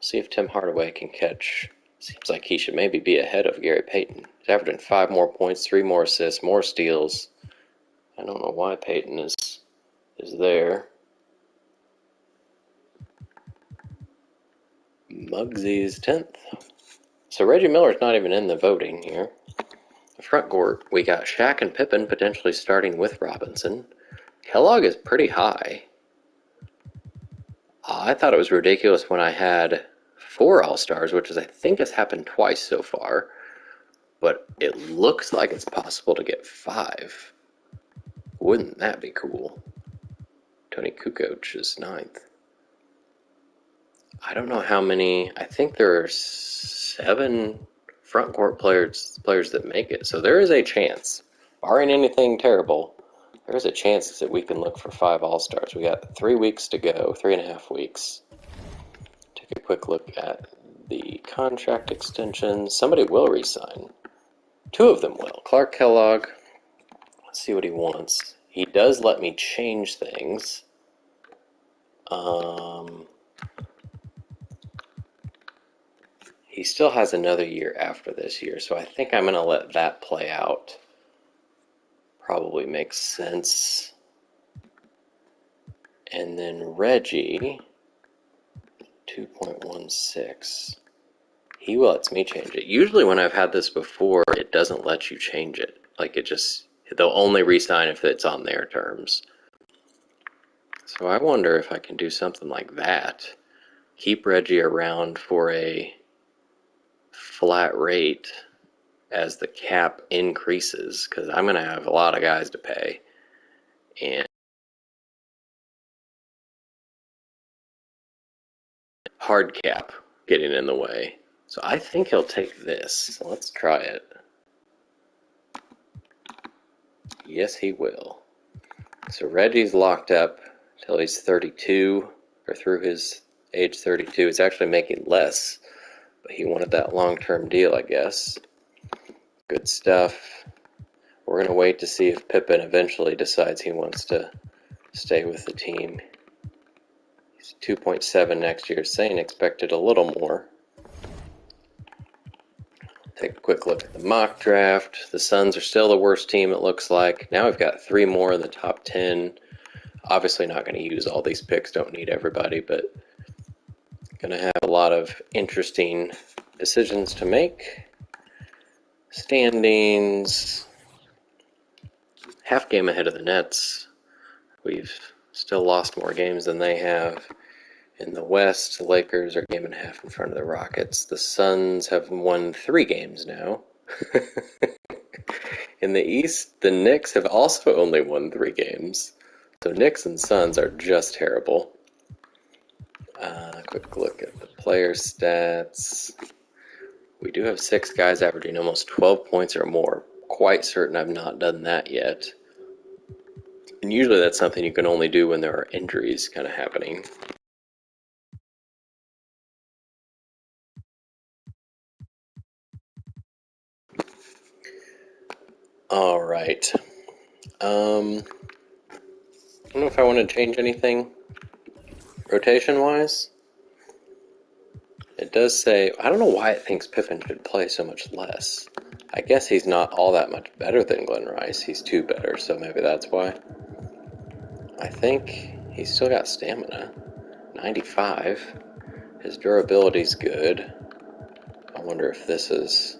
see if Tim Hardaway can catch. Seems like he should maybe be ahead of Gary Payton. He's averaging 5 more points, 3 more assists, more steals. I don't know why Peyton is there. Muggsy's 10th. So Reggie Miller's not even in the voting here. The front court, we got Shaq and Pippen potentially starting with Robinson. Kellogg is pretty high. I thought it was ridiculous when I had 4 All-Stars, which is I think has happened twice so far. But it looks like it's possible to get 5. Wouldn't that be cool? Tony Kukoc is 9th. I don't know how many. I think there are 7 front court players that make it. So there is a chance, barring anything terrible, there is a chance that we can look for 5 All-Stars. We got 3 weeks to go, 3.5 weeks. Take a quick look at the contract extensions. Somebody will resign. 2 of them will. Clark Kellogg. Let's see what he wants. He does let me change things. He still has another year after this year, so I think I'm going to let that play out. Probably makes sense. And then Reggie, 2.16. He lets me change it. Usually when I've had this before, it doesn't let you change it. Like they'll only re-sign if it's on their terms. So I wonder if I can do something like that. Keep Reggie around for a flat rate as the cap increases, because I'm going to have a lot of guys to pay. And hard cap getting in the way. So I think he'll take this. So let's try it. Yes, he will. So Reggie's locked up till he's 32, or through his age 32. He's actually making less, but he wanted that long-term deal, I guess. Good stuff. We're going to wait to see if Pippen eventually decides he wants to stay with the team. He's 2.7 next year. Saying expected a little more. Take a quick look at the mock draft. The Suns are still the worst team, it looks like. Now we've got 3 more in the top 10. Obviously not going to use all these picks. Don't need everybody, but going to have a lot of interesting decisions to make. Standings. Half game ahead of the Nets. We've still lost more games than they have. In the West, the Lakers are a game and a half in front of the Rockets. The Suns have won 3 games now. In the East, the Knicks have also only won 3 games. So Knicks and Suns are just terrible. Quick look at the player stats. We do have 6 guys averaging almost 12 points or more. Quite certain I've not done that yet. And usually that's something you can only do when there are injuries kind of happening. All right. I don't know if I want to change anything rotation-wise. It does say, I don't know why it thinks Pippen should play so much less. I guess he's not all that much better than Glenn Rice. He's 2 better, so maybe that's why. I think he's still got stamina. 95. His durability's good. I wonder if this says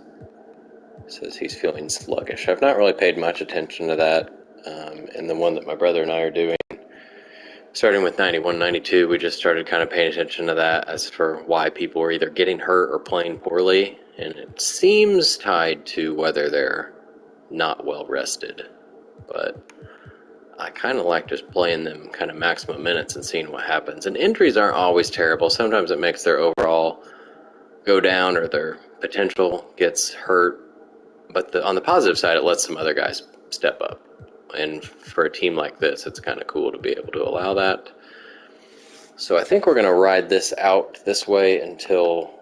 he's feeling sluggish. I've not really paid much attention to that. And the one that my brother and I are doing, starting with 91, 92, we just started kind of paying attention to that as for why people are either getting hurt or playing poorly. And it seems tied to whether they're not well rested. But I kind of like just playing them kind of maximum minutes and seeing what happens. And injuries aren't always terrible. Sometimes it makes their overall go down or their potential gets hurt. But on the positive side, it lets some other guys step up. And for a team like this, it's kind of cool to be able to allow that. So I think we're going to ride this out this way until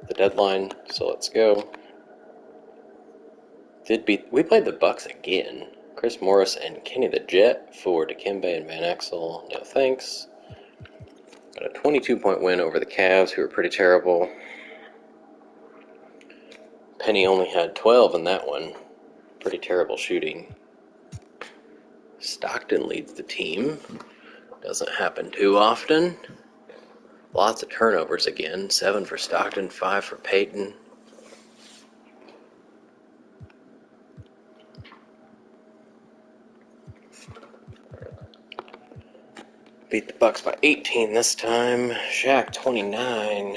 the deadline. So let's go. We played the Bucks again. Chris Morris and Kenny the Jet for Dikembe and Van Exel. No thanks. Got a 22-point win over the Cavs, who were pretty terrible. Penny only had 12 in that one. Pretty terrible shooting. Stockton leads the team. Doesn't happen too often. Lots of turnovers again. 7 for Stockton, 5 for Peyton. Beat the Bucks by 18 this time. Shaq 29.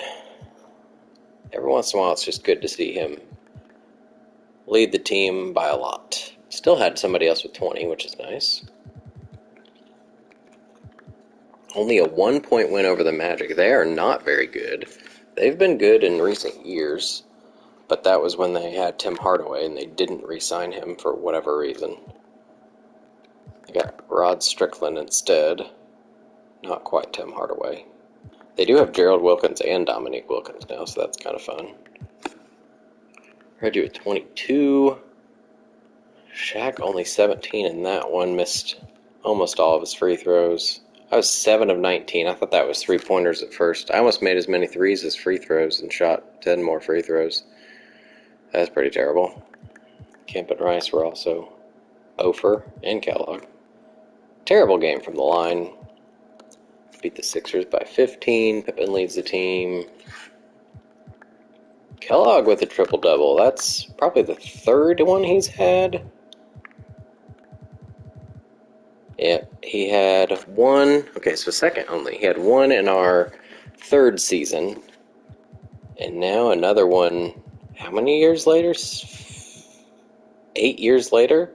Every once in a while, it's just good to see him lead the team by a lot. Still had somebody else with 20, which is nice. Only a 1-point win over the Magic. They are not very good. They've been good in recent years, but that was when they had Tim Hardaway and they didn't re-sign him for whatever reason. They got Rod Strickland instead. Not quite Tim Hardaway. They do have Gerald Wilkins and Dominique Wilkins now, so that's kind of fun. Reggie with 22. Shaq only 17 in that one. Missed almost all of his free throws. I was 7 of 19. I thought that was 3-pointers at first. I almost made as many threes as free throws and shot 10 more free throws. That's pretty terrible. Kemp and Rice were also Ofer and Kellogg. Terrible game from the line. Beat the Sixers by 15. Pippen leads the team. Kellogg with a triple-double. That's probably the third one he's had. Yeah, he had one. Okay, so second only. He had one in our third season. And now another one. How many years later? 8 years later?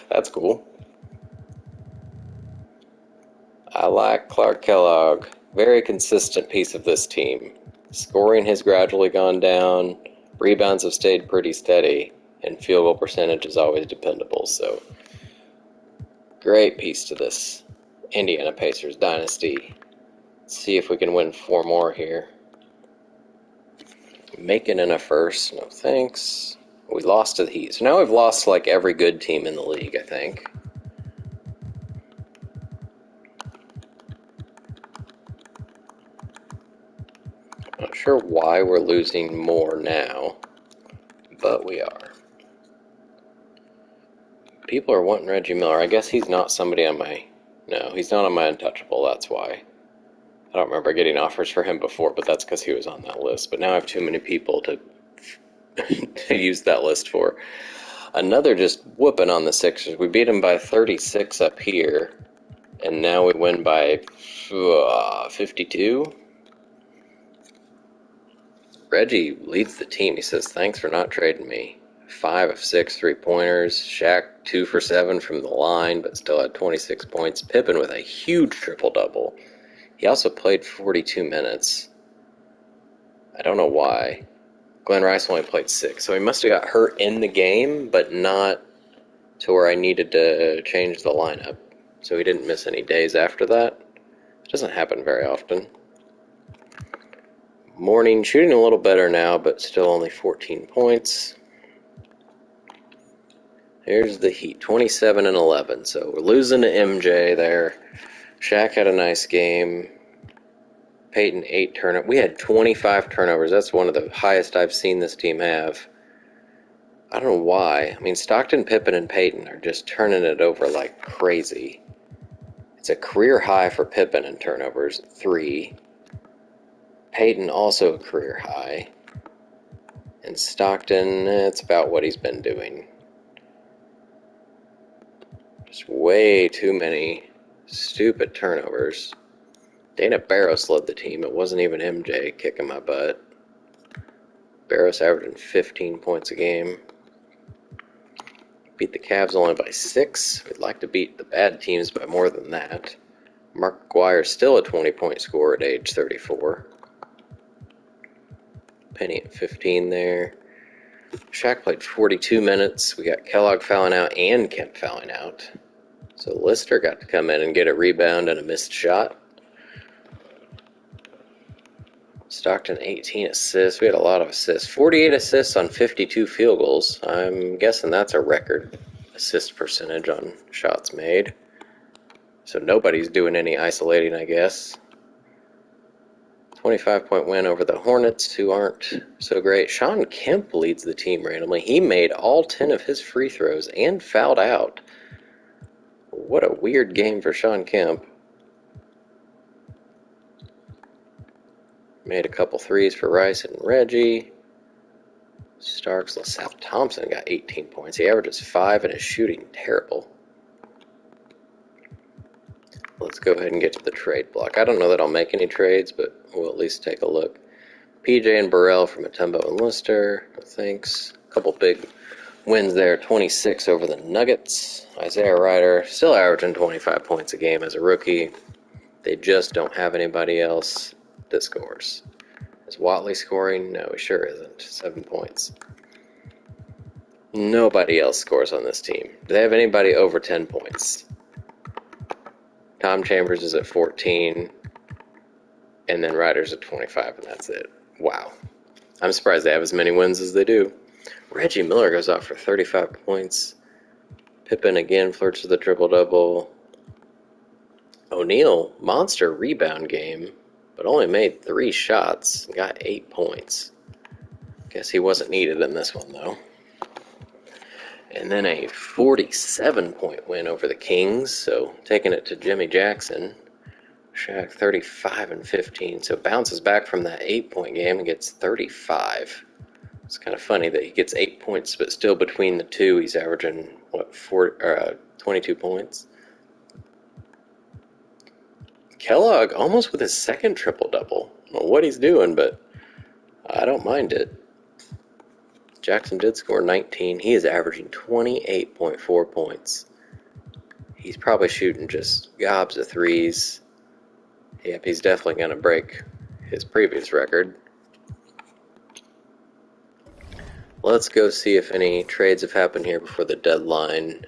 That's cool. I like Clark Kellogg. Very consistent piece of this team. Scoring has gradually gone down. Rebounds have stayed pretty steady. And field goal percentage is always dependable. So, great piece to this Indiana Pacers dynasty. Let's see if we can win 4 more here. Macon in a first. No thanks. We lost to the Heat. So now we've lost to like every good team in the league, I think. Not sure why we're losing more now, but we are. People are wanting Reggie Miller. I guess he's not somebody on my... No, he's not on my untouchable, that's why. I don't remember getting offers for him before, but that's because he was on that list. But now I have too many people to use that list for. Another just whooping on the Sixers. We beat him by 36 up here, and now we win by 52. Reggie leads the team. He says, thanks for not trading me. 5 of 6 3-pointers. Shaq 2 for 7 from the line, but still had 26 points. Pippen with a huge triple-double. He also played 42 minutes. I don't know why. Glenn Rice only played 6, so he must have got hurt in the game, but not to where I needed to change the lineup. So he didn't miss any days after that. It doesn't happen very often. Morning, shooting a little better now, but still only 14 points. Here's the Heat, 27 and 11. So we're losing to MJ there. Shaq had a nice game. Peyton 8 turnovers. We had 25 turnovers. That's one of the highest I've seen this team have. I don't know why. I mean, Stockton, Pippen, and Peyton are just turning it over like crazy. It's a career high for Pippen in turnovers, 3. Peyton also a career high. And Stockton, it's about what he's been doing. Just way too many stupid turnovers. Dana Barros led the team. It wasn't even MJ kicking my butt. Barros averaging 15 points a game. Beat the Cavs only by 6. We'd like to beat the bad teams by more than that. Mark McGuire's still a 20-point scorer at age 34. Penny at 15 there. Shaq played 42 minutes. We got Kellogg fouling out and Kemp fouling out. So Lister got to come in and get a rebound and a missed shot. Stockton 18 assists. We had a lot of assists. 48 assists on 52 field goals. I'm guessing that's a record assist percentage on shots made. So nobody's doing any isolating, I guess. 25-point win over the Hornets, who aren't so great. Sean Kemp leads the team randomly. He made all 10 of his free throws and fouled out. What a weird game for Sean Kemp. Made a couple threes for Rice and Reggie. Starks, LaSalle Thompson got 18 points. He averages 5 and is shooting terrible. Let's go ahead and get to the trade block. I don't know that I'll make any trades, but we'll at least take a look. PJ and Burrell from Matumbo and Lister. Thanks. A couple big wins there. 26 over the Nuggets. Isaiah Ryder still averaging 25 points a game as a rookie. They just don't have anybody else that scores. Is Watley scoring? No, he sure isn't. 7 points. Nobody else scores on this team. Do they have anybody over 10 points? Tom Chambers is at 14, and then Ryder's at 25, and that's it. Wow. I'm surprised they have as many wins as they do. Reggie Miller goes out for 35 points. Pippen again flirts with a triple-double. O'Neal, monster rebound game, but only made 3 shots and got 8 points. Guess he wasn't needed in this one, though. And then a 47-point win over the Kings, so taking it to Jimmy Jackson. Shaq 35 and 15, so bounces back from that 8-point game and gets 35. It's kind of funny that he gets 8 points, but still between the two, he's averaging, 22 points. Kellogg almost with his second triple-double. I don't know what he's doing, but I don't mind it. Jackson did score 19. He is averaging 28.4 points. He's probably shooting just gobs of threes. Yep, he's definitely going to break his previous record. Let's go see if any trades have happened here before the deadline.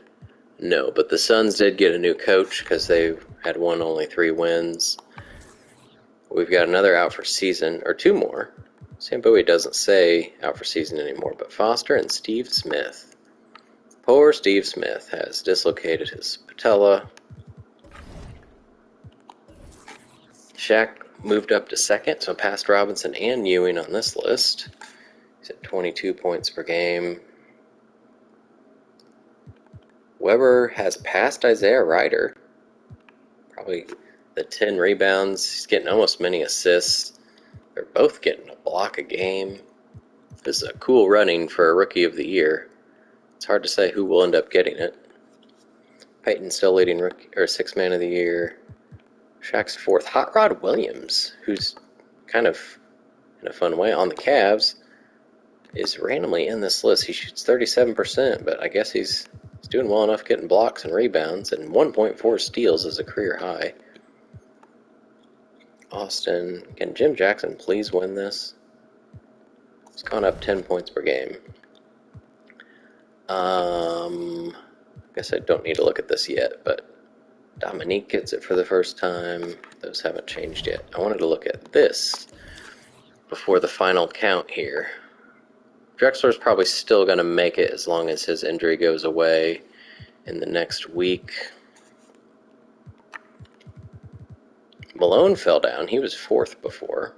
No, but the Suns did get a new coach because they had won only 3 wins. We've got another out for season, or 2 more. Sam Bowie doesn't say out for season anymore, but Foster and Steve Smith. Poor Steve Smith has dislocated his patella. Shaq moved up to second, so past Robinson and Ewing on this list. He's at 22 points per game. Weber has passed Isaiah Ryder. Probably the 10 rebounds. He's getting almost many assists. They're both getting a block a game. This is a cool running for a Rookie of the Year. It's hard to say who will end up getting it. Peyton's still leading rookie or 6th man of the year. Shaq's 4th. Hot Rod Williams, who's kind of in a fun way on the Cavs, is randomly in this list. He shoots 37%, but I guess he's doing well enough getting blocks and rebounds, and 1.4 steals is a career high. Austin, can Jim Jackson please win this? He's gone up 10 points per game. I guess I don't need to look at this yet, but Dominique gets it for the first time. Those haven't changed yet. I wanted to look at this before the final count here. Drexler's probably still going to make it as long as his injury goes away in the next week. Malone fell down. He was 4th before.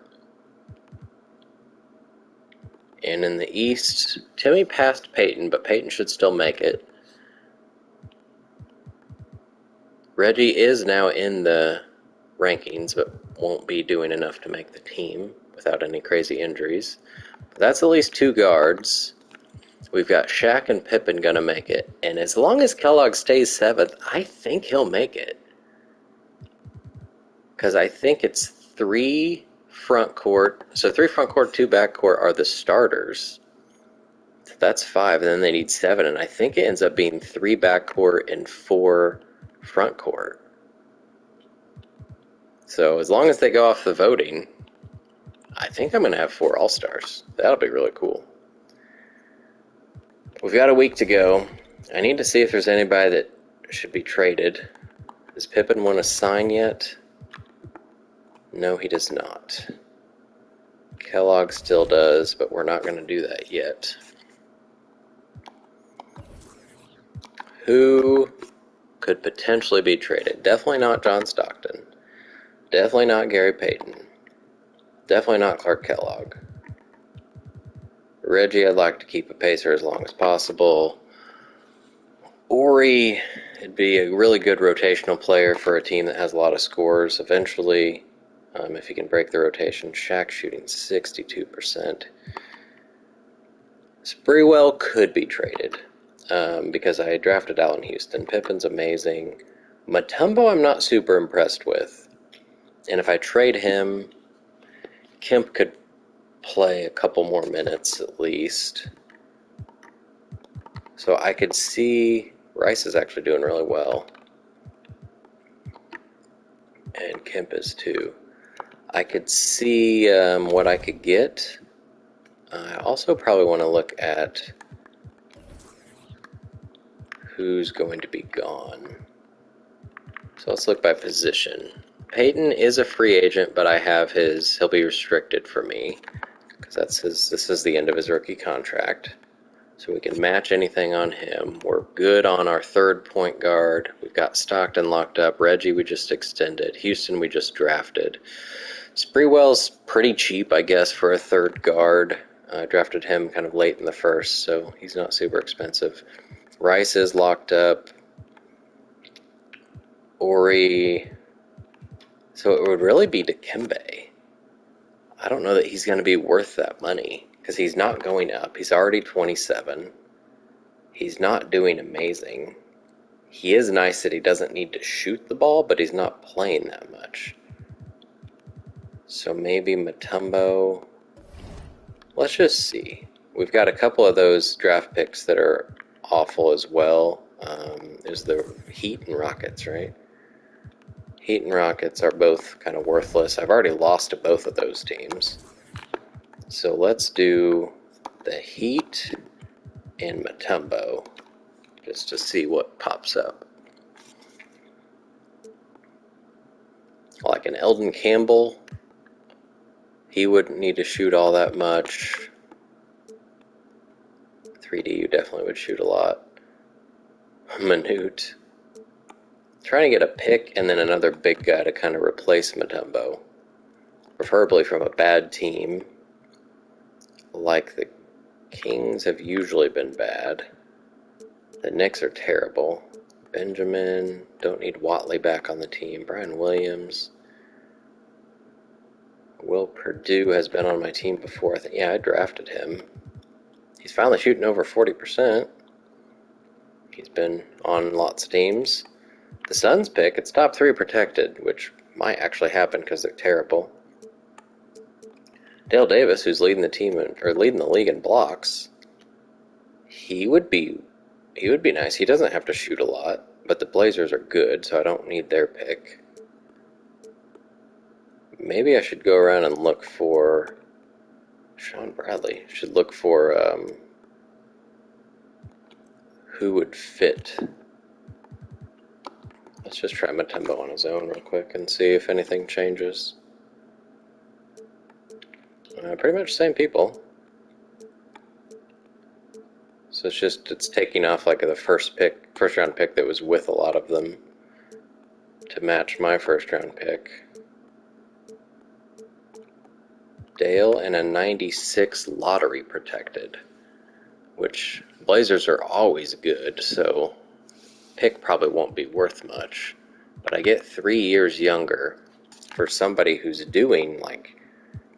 And in the East, Timmy passed Peyton, but Peyton should still make it. Reggie is now in the rankings, but won't be doing enough to make the team without any crazy injuries. But that's at least 2 guards. We've got Shaq and Pippen going to make it. And as long as Kellogg stays 7th, I think he'll make it. Because I think it's 3 front court. So 3 front court, 2 back court are the starters. that's 5, and then they need 7, and I think it ends up being 3 backcourt and 4 front court. So as long as they go off the voting, I think I'm going to have 4 All-Stars. That'll be really cool. We've got a week to go. I need to see if there's anybody that should be traded. Does Pippen want to sign yet? No, he does not. Kellogg still does, but we're not going to do that yet. Who could potentially be traded? Definitely not John Stockton. Definitely not Gary Payton. Definitely not Clark Kellogg. Reggie, I'd like to keep a pacer as long as possible. Ori, it'd be a really good rotational player for a team that has a lot of scores eventually, if he can break the rotation. Shaq shooting 62%. Sprewell could be traded because I drafted Allen Houston. Pippen's amazing. Mutombo I'm not super impressed with. And if I trade him, Kemp could play a couple more minutes at least. So I could see Rice is actually doing really well. And Kemp is too. I could see what I could get. I also probably want to look at who's going to be gone. So let's look by position. Peyton is a free agent, but I have he'll be restricted for me because this is the end of his rookie contract. So we can match anything on him. We're good on our third point guard. We've got Stockton locked up. Reggie we just extended. Houston we just drafted. Sprewell's pretty cheap, I guess, for a third guard. I drafted him kind of late in the first, so he's not super expensive. Rice is locked up. Ori. So it would really be Dikembe. I don't know that he's going to be worth that money because he's not going up. He's already 27. He's not doing amazing. He is nice that he doesn't need to shoot the ball, but he's not playing that much. So maybe Mutombo. Let's just see. We've got a couple of those draft picks that are awful as well. There's the Heat and Rockets, right? Heat and Rockets are both kind of worthless. I've already lost to both of those teams. So let's do the Heat and Mutombo just to see what pops up. Like an Eldon Campbell, he wouldn't need to shoot all that much. 3D, you definitely would shoot a lot. Manute. Trying to get a pick and then another big guy to kind of replace Mutombo. Preferably from a bad team. Like the Kings have usually been bad. The Knicks are terrible. Benjamin, don't need Watley back on the team. Brian Williams. Will Purdue has been on my team before. I drafted him. He's finally shooting over 40%. He's been on lots of teams. The Suns pick, it's top 3 protected, which might actually happen because they're terrible. Dale Davis, who's leading the team or leading the league in blocks, he would be nice. He doesn't have to shoot a lot, but the Blazers are good, so I don't need their pick. Maybe I should go around and look for Sean Bradley. Should look for who would fit. Let's just try Mutombo on his own real quick and see if anything changes. Pretty much the same people. So it's taking off like the first round pick that was with a lot of them to match my first round pick. Dale and a 96 lottery protected, which Blazers are always good, so pick probably won't be worth much. But I get 3 years younger for somebody who's doing like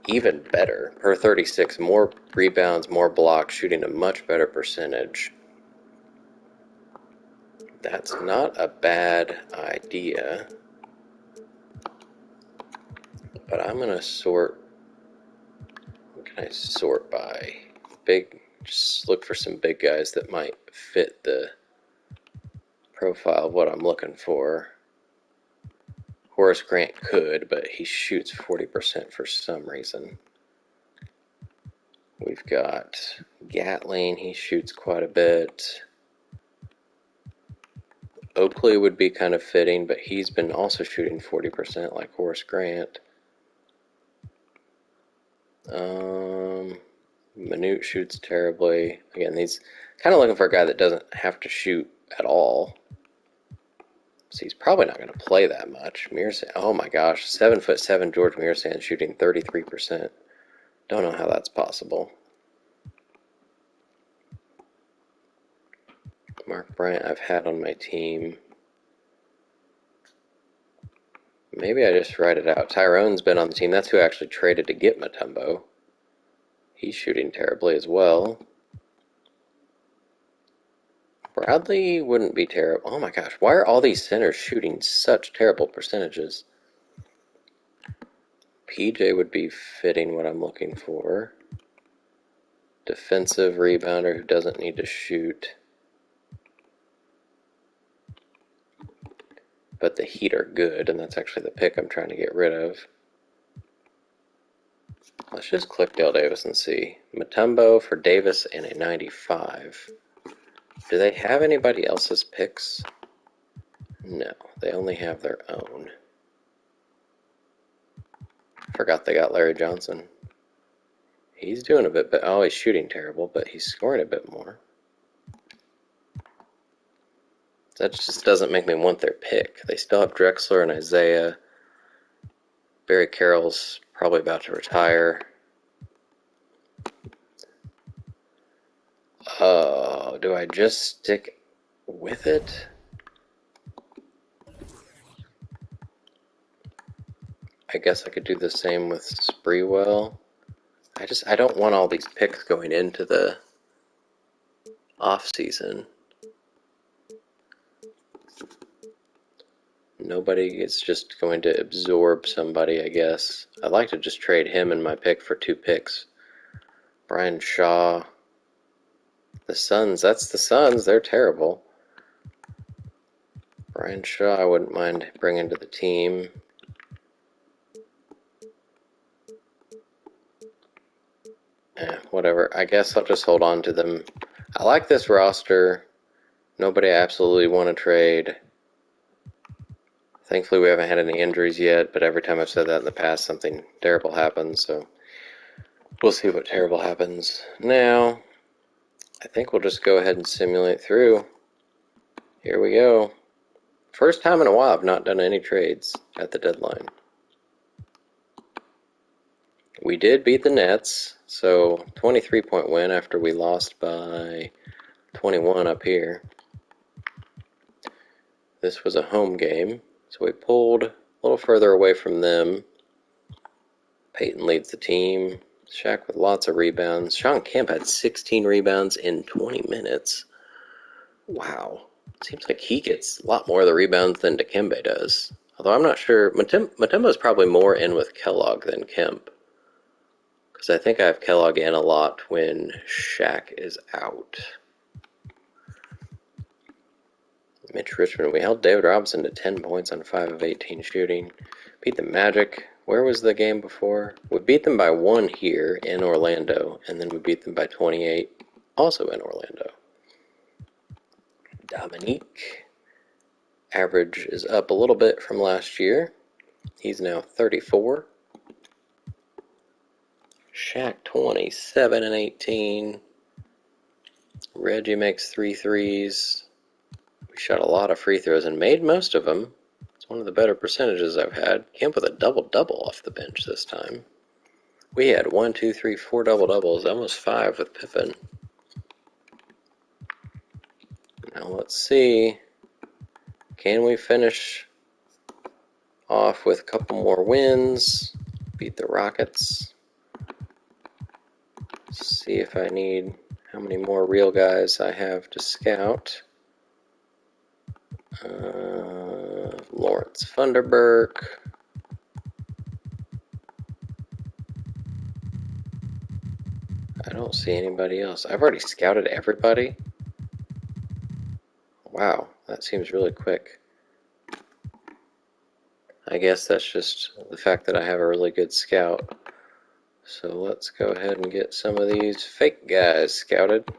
even better. Per 36, more rebounds, more blocks, shooting a much better percentage. That's not a bad idea. But I'm going to sort. What can I sort by? Big Just look for some big guys that might fit the profile of what I'm looking for. Horace Grant could, but he shoots 40% for some reason. We've got Gatling, he shoots quite a bit. Oakley would be kind of fitting, but he's been also shooting 40% like Horace Grant. Minute shoots terribly. Again, he's kind of looking for a guy that doesn't have to shoot at all. So he's probably not going to play that much. Mearsan, oh my gosh, 7'7" George Mearsan shooting 33%. Don't know how that's possible. Mark Bryant I've had on my team. Maybe I just write it out. Tyrone's been on the team. That's who actually traded to get Mutombo. He's shooting terribly as well. Bradley wouldn't be terrible. Oh my gosh, why are all these centers shooting such terrible percentages? PJ would be fitting what I'm looking for. Defensive rebounder who doesn't need to shoot. But the Heat are good, and that's actually the pick I'm trying to get rid of. Let's just click Dale Davis and see. Mutombo for Davis and a 95. Do they have anybody else's picks? No, they only have their own. Forgot they got Larry Johnson. He's doing a bit better. Oh, he's shooting terrible, but he's scoring a bit more. That just doesn't make me want their pick. They still have Drexler and Isaiah. Barry Carroll's probably about to retire. Oh, do I just stick with it? I guess I could do the same with Spreewell. I don't want all these picks going into the off season. Nobody is just going to absorb somebody, I guess. I'd like to just trade him and my pick for 2 picks. Brian Shaw. The Suns, that's the Suns. They're terrible. Brian Shaw, I wouldn't mind bringing to the team. Whatever. I guess I'll just hold on to them. I like this roster. Nobody I absolutely want to trade. Thankfully, we haven't had any injuries yet, but every time I've said that in the past, something terrible happens, so we'll see what terrible happens. Now, I think we'll just go ahead and simulate through. Here we go. First time in a while I've not done any trades at the deadline. We did beat the Nets, so 23-point win after we lost by 21 up here. This was a home game, so we pulled a little further away from them. Peyton leads the team. Shaq with lots of rebounds. Sean Kemp had 16 rebounds in 20 minutes. Wow. Seems like he gets a lot more of the rebounds than Dikembe does. Although I'm not sure. Mutombo's probably more in with Kellogg than Kemp. Because I think I have Kellogg in a lot when Shaq is out. Mitch Richmond. We held David Robinson to 10 points on 5 of 18 shooting. Beat the Magic. Where was the game before? We beat them by 1 here in Orlando. And then we beat them by 28 also in Orlando. Dominique. Average is up a little bit from last year. He's now 34. Shaq 27 and 18. Reggie makes 3 threes. We shot a lot of free throws and made most of them. It's one of the better percentages I've had. Kemp with a double-double off the bench this time. We had 1, 2, 3, 4 double-doubles, almost 5 with Pippen. Now let's see. Can we finish off with a couple more wins? Beat the Rockets. See if I need how many more real guys I have to scout. Lawrence Funderburk. I don't see anybody else. I've already scouted everybody. Wow, that seems really quick. I guess that's just the fact that I have a really good scout. So let's go ahead and get some of these fake guys scouted.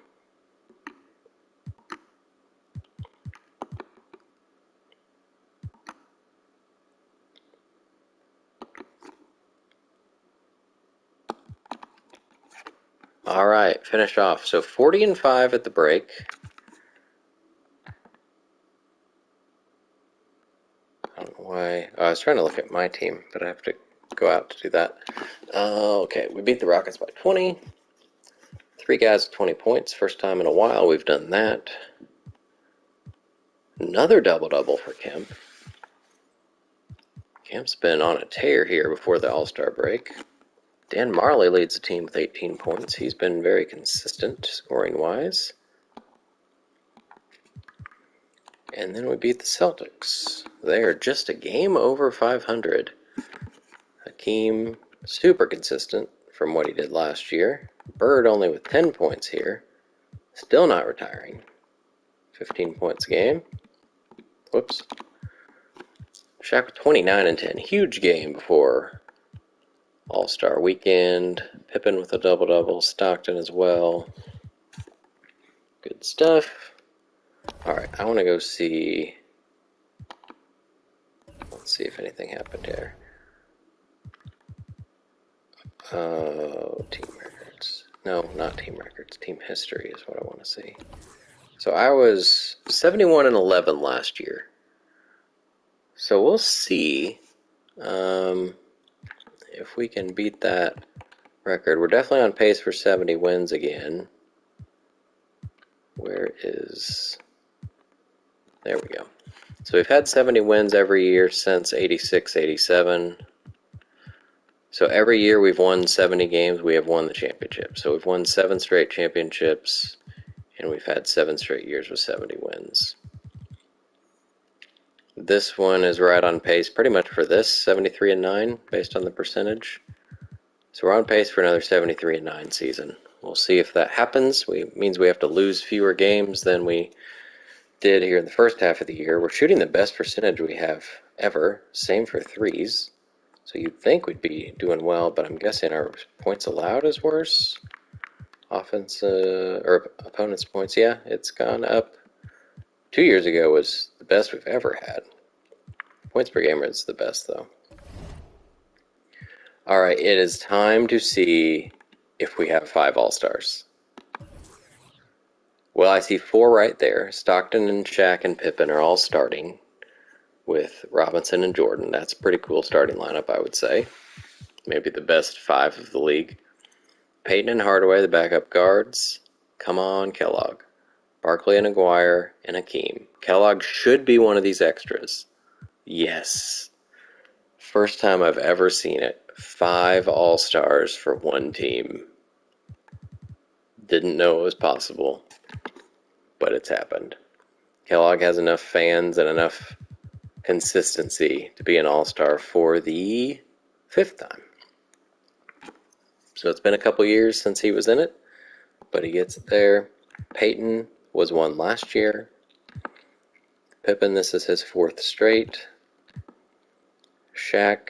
All right, finished off. So 40-5 at the break. I don't know why. I was trying to look at my team, but I have to go out to do that. Okay, we beat the Rockets by 20. 3 guys with 20 points. First time in a while we've done that. Another double-double for Kemp. Kemp's been on a tear here before the All-Star break. Dan Marley leads the team with 18 points. He's been very consistent scoring-wise. And then we beat the Celtics. They are just a game over 500. Hakeem, super consistent from what he did last year. Bird only with 10 points here. Still not retiring. 15 points a game. Whoops. Shaq with 29 and 10. Huge game before All-Star weekend. Pippen with a double-double. Stockton as well. Good stuff. Alright, I want to go see... Let's see if anything happened here. Team records. No, not team records. Team history is what I want to see. So I was 71 and 11 last year. So we'll see if we can beat that record. We're definitely on pace for 70 wins again. Where is... There we go. So we've had 70 wins every year since 86, 87. So every year we've won 70 games, we have won the championship. So we've won 7 straight championships, and we've had 7 straight years with 70 wins. This one is right on pace pretty much for this, 73 and 9, based on the percentage. So we're on pace for another 73 and 9 season. We'll see if that happens. It means we have to lose fewer games than we did here in the first half of the year. We're shooting the best percentage we have ever. Same for threes. So you'd think we'd be doing well, but I'm guessing our points allowed is worse. Offense, or opponents' points, yeah, it's gone up. 2 years ago was the best we've ever had. Points per game is the best, though. Alright, it is time to see if we have 5 All-Stars. Well, I see 4 right there. Stockton and Shaq and Pippen are all starting with Robinson and Jordan. That's a pretty cool starting lineup, I would say. Maybe the best 5 of the league. Peyton and Hardaway, the backup guards. Come on, Kellogg. Barkley and Aguirre and Hakeem. Kellogg should be one of these extras. Yes. First time I've ever seen it. 5 All-Stars for one team. Didn't know it was possible, but it's happened. Kellogg has enough fans and enough consistency to be an All-Star for the 5th time. So it's been a couple years since he was in it, but he gets it there. Peyton was one last year. Pippen, this is his 4th straight. Shaq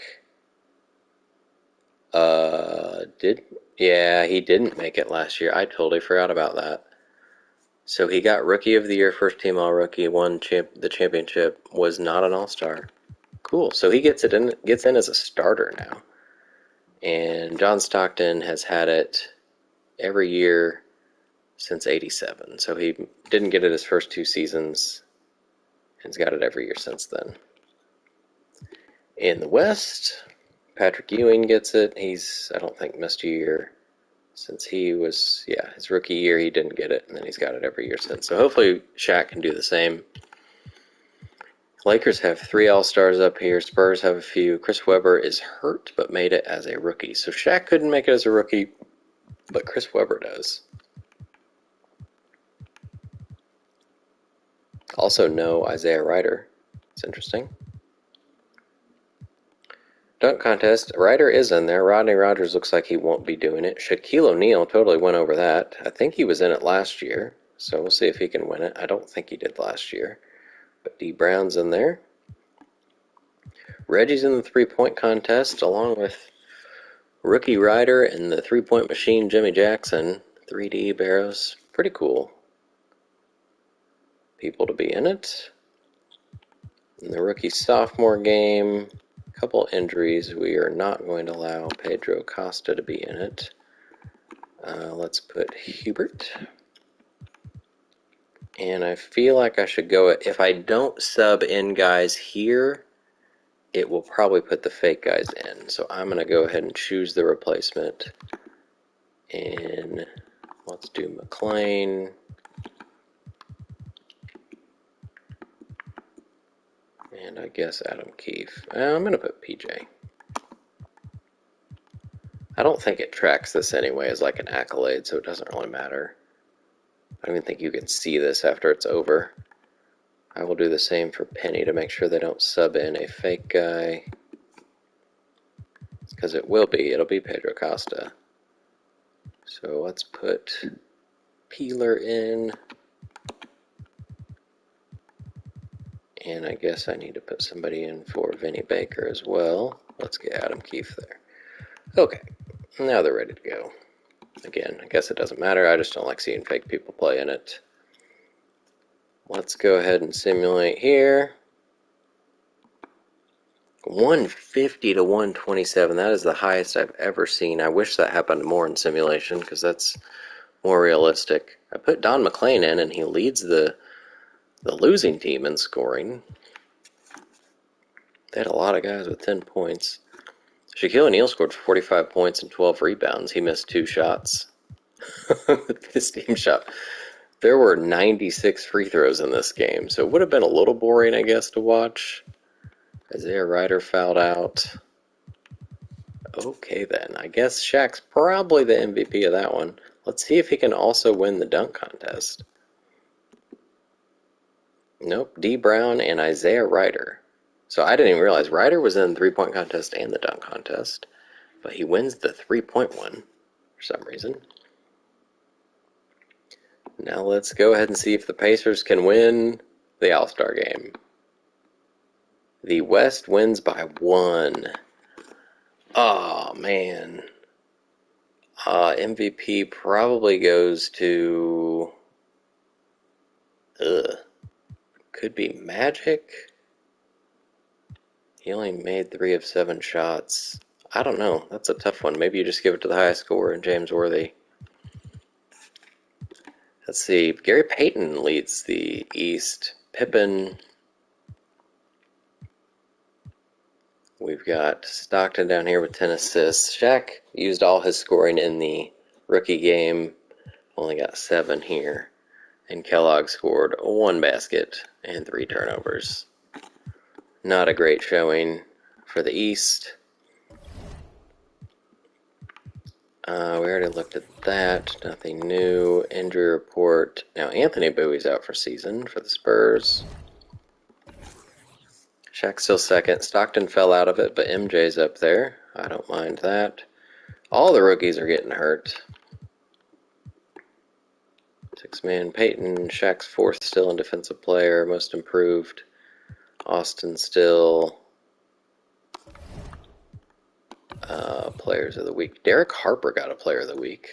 he didn't make it last year. I totally forgot about that. So he got Rookie of the Year, first team All-Rookie, won the championship, was not an All-Star. Cool. So he gets in as a starter now. And John Stockton has had it every year since 87. So he didn't get it his first 2 seasons, and he's got it every year since then. In the West, Patrick Ewing gets it. He's, I don't think, missed a year since he was, his rookie year he didn't get it, and then he's got it every year since. So hopefully Shaq can do the same. Lakers have 3 All-Stars up here. Spurs have a few. Chris Webber is hurt, but made it as a rookie. So Shaq couldn't make it as a rookie, but Chris Webber does. Also no Isaiah Ryder. It's interesting. Dunk contest. Ryder is in there. Rodney Rogers looks like he won't be doing it. Shaquille O'Neal totally went over that. I think he was in it last year, so we'll see if he can win it. I don't think he did last year. But D. Brown's in there. Reggie's in the three-point contest, along with Rookie Ryder and the three-point machine Jimmy Jackson. 3D Barrows. Pretty cool people to be in it. In the rookie sophomore game, a couple injuries. We are not going to allow Pedro Costa to be in it. Let's put Hubert. And I feel like I should go, if I don't sub in guys here, it will probably put the fake guys in. So I'm going to go ahead and choose the replacement. And let's do McLean. And I guess Adam Keefe. I'm going to put PJ. I don't think it tracks this anyway as like an accolade, so it doesn't really matter. I don't even think you can see this after it's over. I will do the same for Penny to make sure they don't sub in a fake guy. Because it will be. It'll be Pedro Costa. So let's put Peeler in. And I guess I need to put somebody in for Vinny Baker as well. Let's get Adam Keefe there. Okay, now they're ready to go. Again, I guess it doesn't matter. I just don't like seeing fake people play in it. Let's go ahead and simulate here. 150 to 127. That is the highest I've ever seen. I wish that happened more in simulation because that's more realistic. I put Don McLean in and he leads the losing team in scoring. They had a lot of guys with 10 points. Shaquille O'Neal scored 45 points and 12 rebounds. He missed 2 shots. This team shot. There were 96 free throws in this game, so it would have been a little boring, I guess, to watch. Isaiah Ryder fouled out. Okay, then. I guess Shaq's probably the MVP of that one. Let's see if he can also win the dunk contest. Nope, D. Brown and Isaiah Ryder. So I didn't even realize Ryder was in the three-point contest and the dunk contest, but he wins the three-point one for some reason. Now let's go ahead and see if the Pacers can win the All-Star game. The West wins by 1. Oh, man. MVP probably goes to... Could be Magic? He only made 3 of 7 shots. I don't know. That's a tough one. Maybe you just give it to the highest scorer and James Worthy. Let's see. Gary Payton leads the East. Pippen. We've got Stockton down here with 10 assists. Shaq used all his scoring in the rookie game. Only got 7 here. And Kellogg scored 1 basket and 3 turnovers. Not a great showing for the East. We already looked at that. Nothing new. Injury report. Now Anthony Bowie's out for season for the Spurs. Shaq's still second. Stockton fell out of it, but MJ's up there. I don't mind that. All the rookies are getting hurt. 6-man Peyton. Shaq's 4th still in defensive player. Most improved. Austin still. Players of the week. Derek Harper got a player of the week.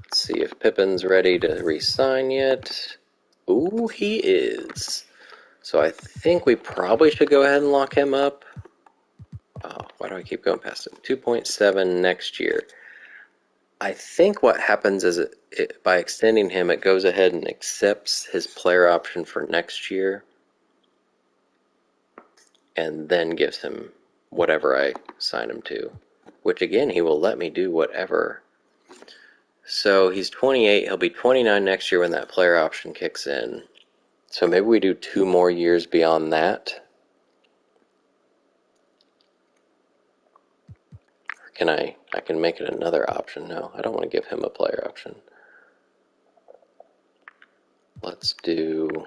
Let's see if Pippen's ready to re-sign yet. Ooh, he is. So I think we probably should go ahead and lock him up. Oh, why do I keep going past it? 2.7 next year. I think what happens is by extending him, it goes ahead and accepts his player option for next year and then gives him whatever I sign him to, which again, he will let me do whatever. So he's 28, he'll be 29 next year when that player option kicks in. So maybe we do 2 more years beyond that. Or can I can make it another option. No, I don't want to give him a player option. Let's do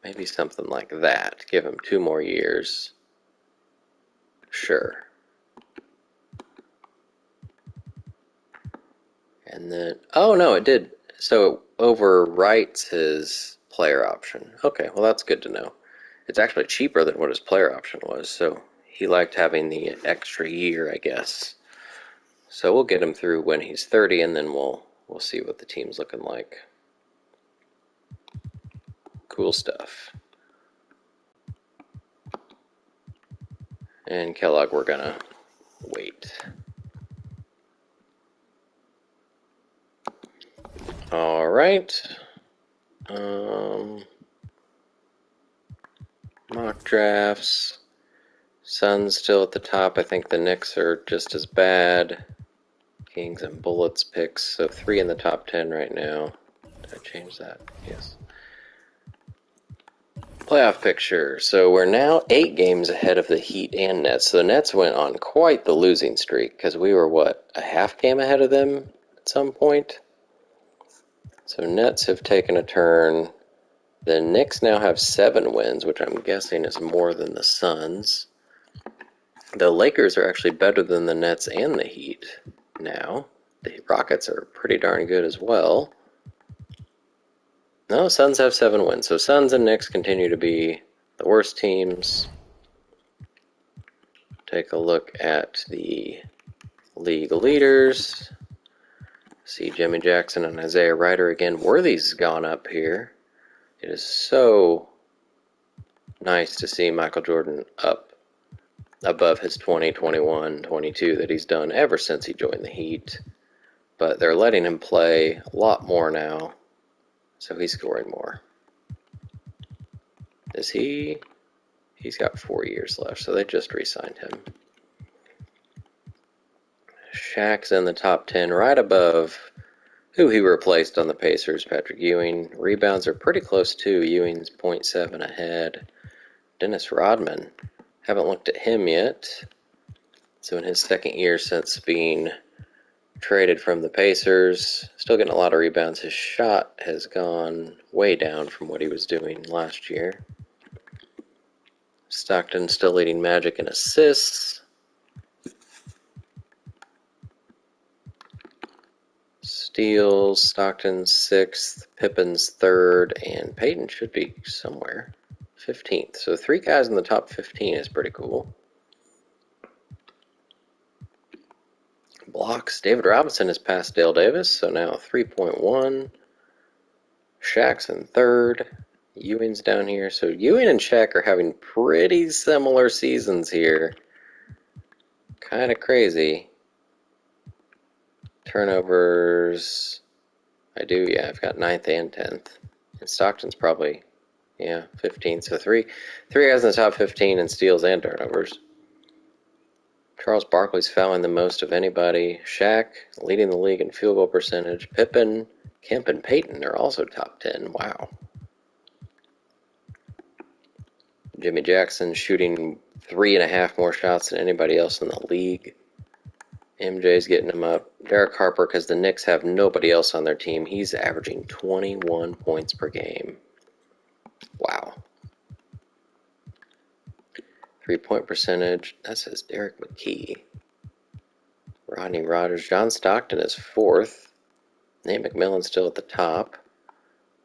Maybe something like that. Give him 2 more years. Sure. And then, oh no, it did. So it overwrites his player option. Okay, well that's good to know. It's actually cheaper than what his player option was, so he liked having the extra year, I guess. So we'll get him through when he's 30, and then we'll see what the team's looking like. Cool stuff. And Kellogg, we're gonna wait. All right. Mock drafts. Suns still at the top. I think the Knicks are just as bad. Kings and Bullets picks. So 3 in the top 10 right now. Did I change that? Yes. Playoff picture. So we're now 8 games ahead of the Heat and Nets. So the Nets went on quite the losing streak because we were, what, a half game ahead of them at some point? So Nets have taken a turn. The Knicks now have 7 wins, which I'm guessing is more than the Suns. The Lakers are actually better than the Nets and the Heat now. The Rockets are pretty darn good as well. No, Suns have 7 wins. So Suns and Knicks continue to be the worst teams. Take a look at the league leaders. See Jimmy Jackson and Isaiah Ryder again. Worthy's gone up here. It is so nice to see Michael Jordan up above his 20, 21, 22 that he's done ever since he joined the Heat. But they're letting him play a lot more now, so he's scoring more. Is he? He's got 4 years left, so they just re-signed him. Shaq's in the top 10, right above who he replaced on the Pacers, Patrick Ewing. Rebounds are pretty close too. Ewing's 0.7 ahead. Dennis Rodman, haven't looked at him yet. So in his second year since being traded from the Pacers, still getting a lot of rebounds. His shot has gone way down from what he was doing last year. Stockton still leading Magic in assists. Steals, Stockton's 6th, Pippen's 3rd, and Peyton should be somewhere 15th. So 3 guys in the top 15 is pretty cool. Blocks, David Robinson has passed Dale Davis, so now 3.1. Shaq's in 3rd. Ewing's down here. So Ewing and Shaq are having pretty similar seasons here. Kind of crazy. Turnovers, I do, yeah, I've got 9th and 10th. And Stockton's probably, 15th. So three guys in the top 15 in steals and turnovers. Charles Barkley's fouling the most of anybody. Shaq leading the league in field goal percentage. Pippen, Kemp, and Peyton are also top 10. Wow. Jimmy Jackson shooting 3.5 more shots than anybody else in the league. MJ's getting him up. Derek Harper, because the Knicks have nobody else on their team, he's averaging 21 points per game. Wow. 3-point percentage, that says Derek McKee. Rodney Rodgers. John Stockton is 4th. Nate McMillan's still at the top.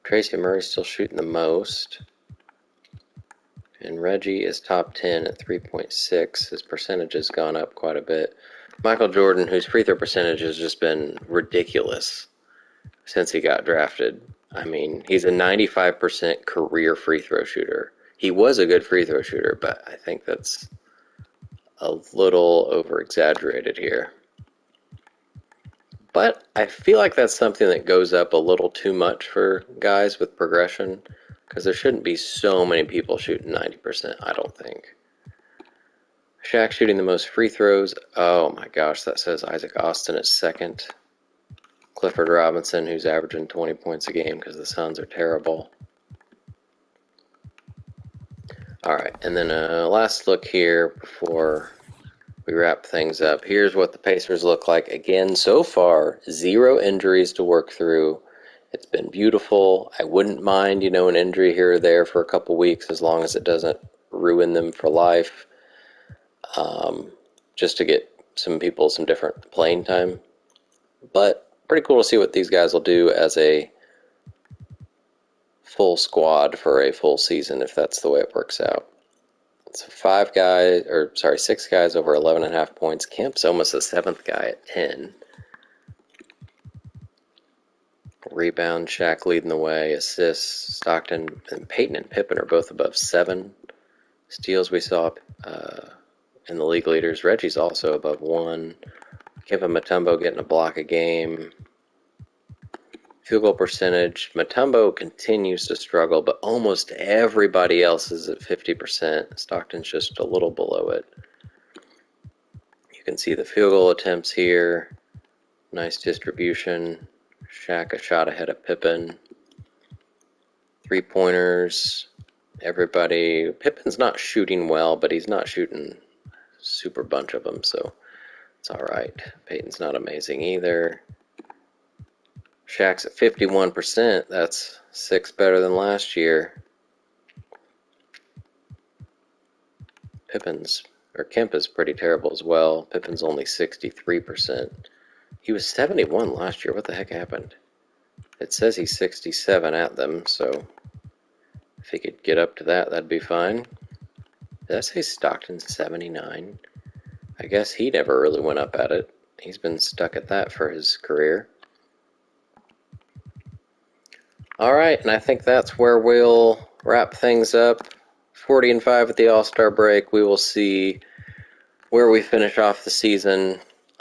Tracy Murray's still shooting the most. And Reggie is top 10 at 3.6. His percentage has gone up quite a bit. Michael Jordan, whose free throw percentage has just been ridiculous since he got drafted. I mean, he's a 95% career free throw shooter. He was a good free throw shooter, but I think that's a little over-exaggerated here. But I feel like that's something that goes up a little too much for guys with progression, because there shouldn't be so many people shooting 90%, I don't think. Shaq shooting the most free throws. Oh my gosh, that says Isaac Austin is 2nd. Clifford Robinson, who's averaging 20 points a game because the Suns are terrible. Alright, and then last look here before we wrap things up. Here's what the Pacers look like. Again, so far, 0 injuries to work through, It's been beautiful. I wouldn't mind, an injury here or there for a couple weeks as long as it doesn't ruin them for life. Just to get some people some different playing time. But pretty cool to see what these guys will do as a full squad for a full season if that's the way it works out. So 6 guys over 11.5 points. Kemp's almost the 7th guy at 10. Rebound, Shaq leading the way. Assists, Stockton and Peyton and Pippen are both above 7. Steals we saw in the league leaders. Reggie's also above 1. Kevin Mutombo getting a block a game. Field goal percentage. Mutombo continues to struggle, but almost everybody else is at 50%. Stockton's just a little below it. You can see the field goal attempts here. Nice distribution. Shaq a shot ahead of Pippen. 3-pointers. Everybody. Pippen's not shooting well, but he's not shooting super bunch of them, so it's all right. Peyton's not amazing either. Shaq's at 51%. That's 6 better than last year. Kemp is pretty terrible as well. Pippen's only 63%. He was 71 last year. What the heck happened? It says he's 67 at them, so if he could get up to that, that'd be fine. Did I say Stockton's 79? I guess he never really went up at it. He's been stuck at that for his career. All right, and I think that's where we'll wrap things up. 40-5 at the All-Star break. We will see where we finish off the season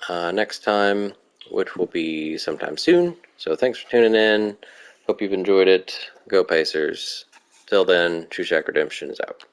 next time, which will be sometime soon. So thanks for tuning in. Hope you've enjoyed it. Go Pacers. Till then, True Shack Redemption is out.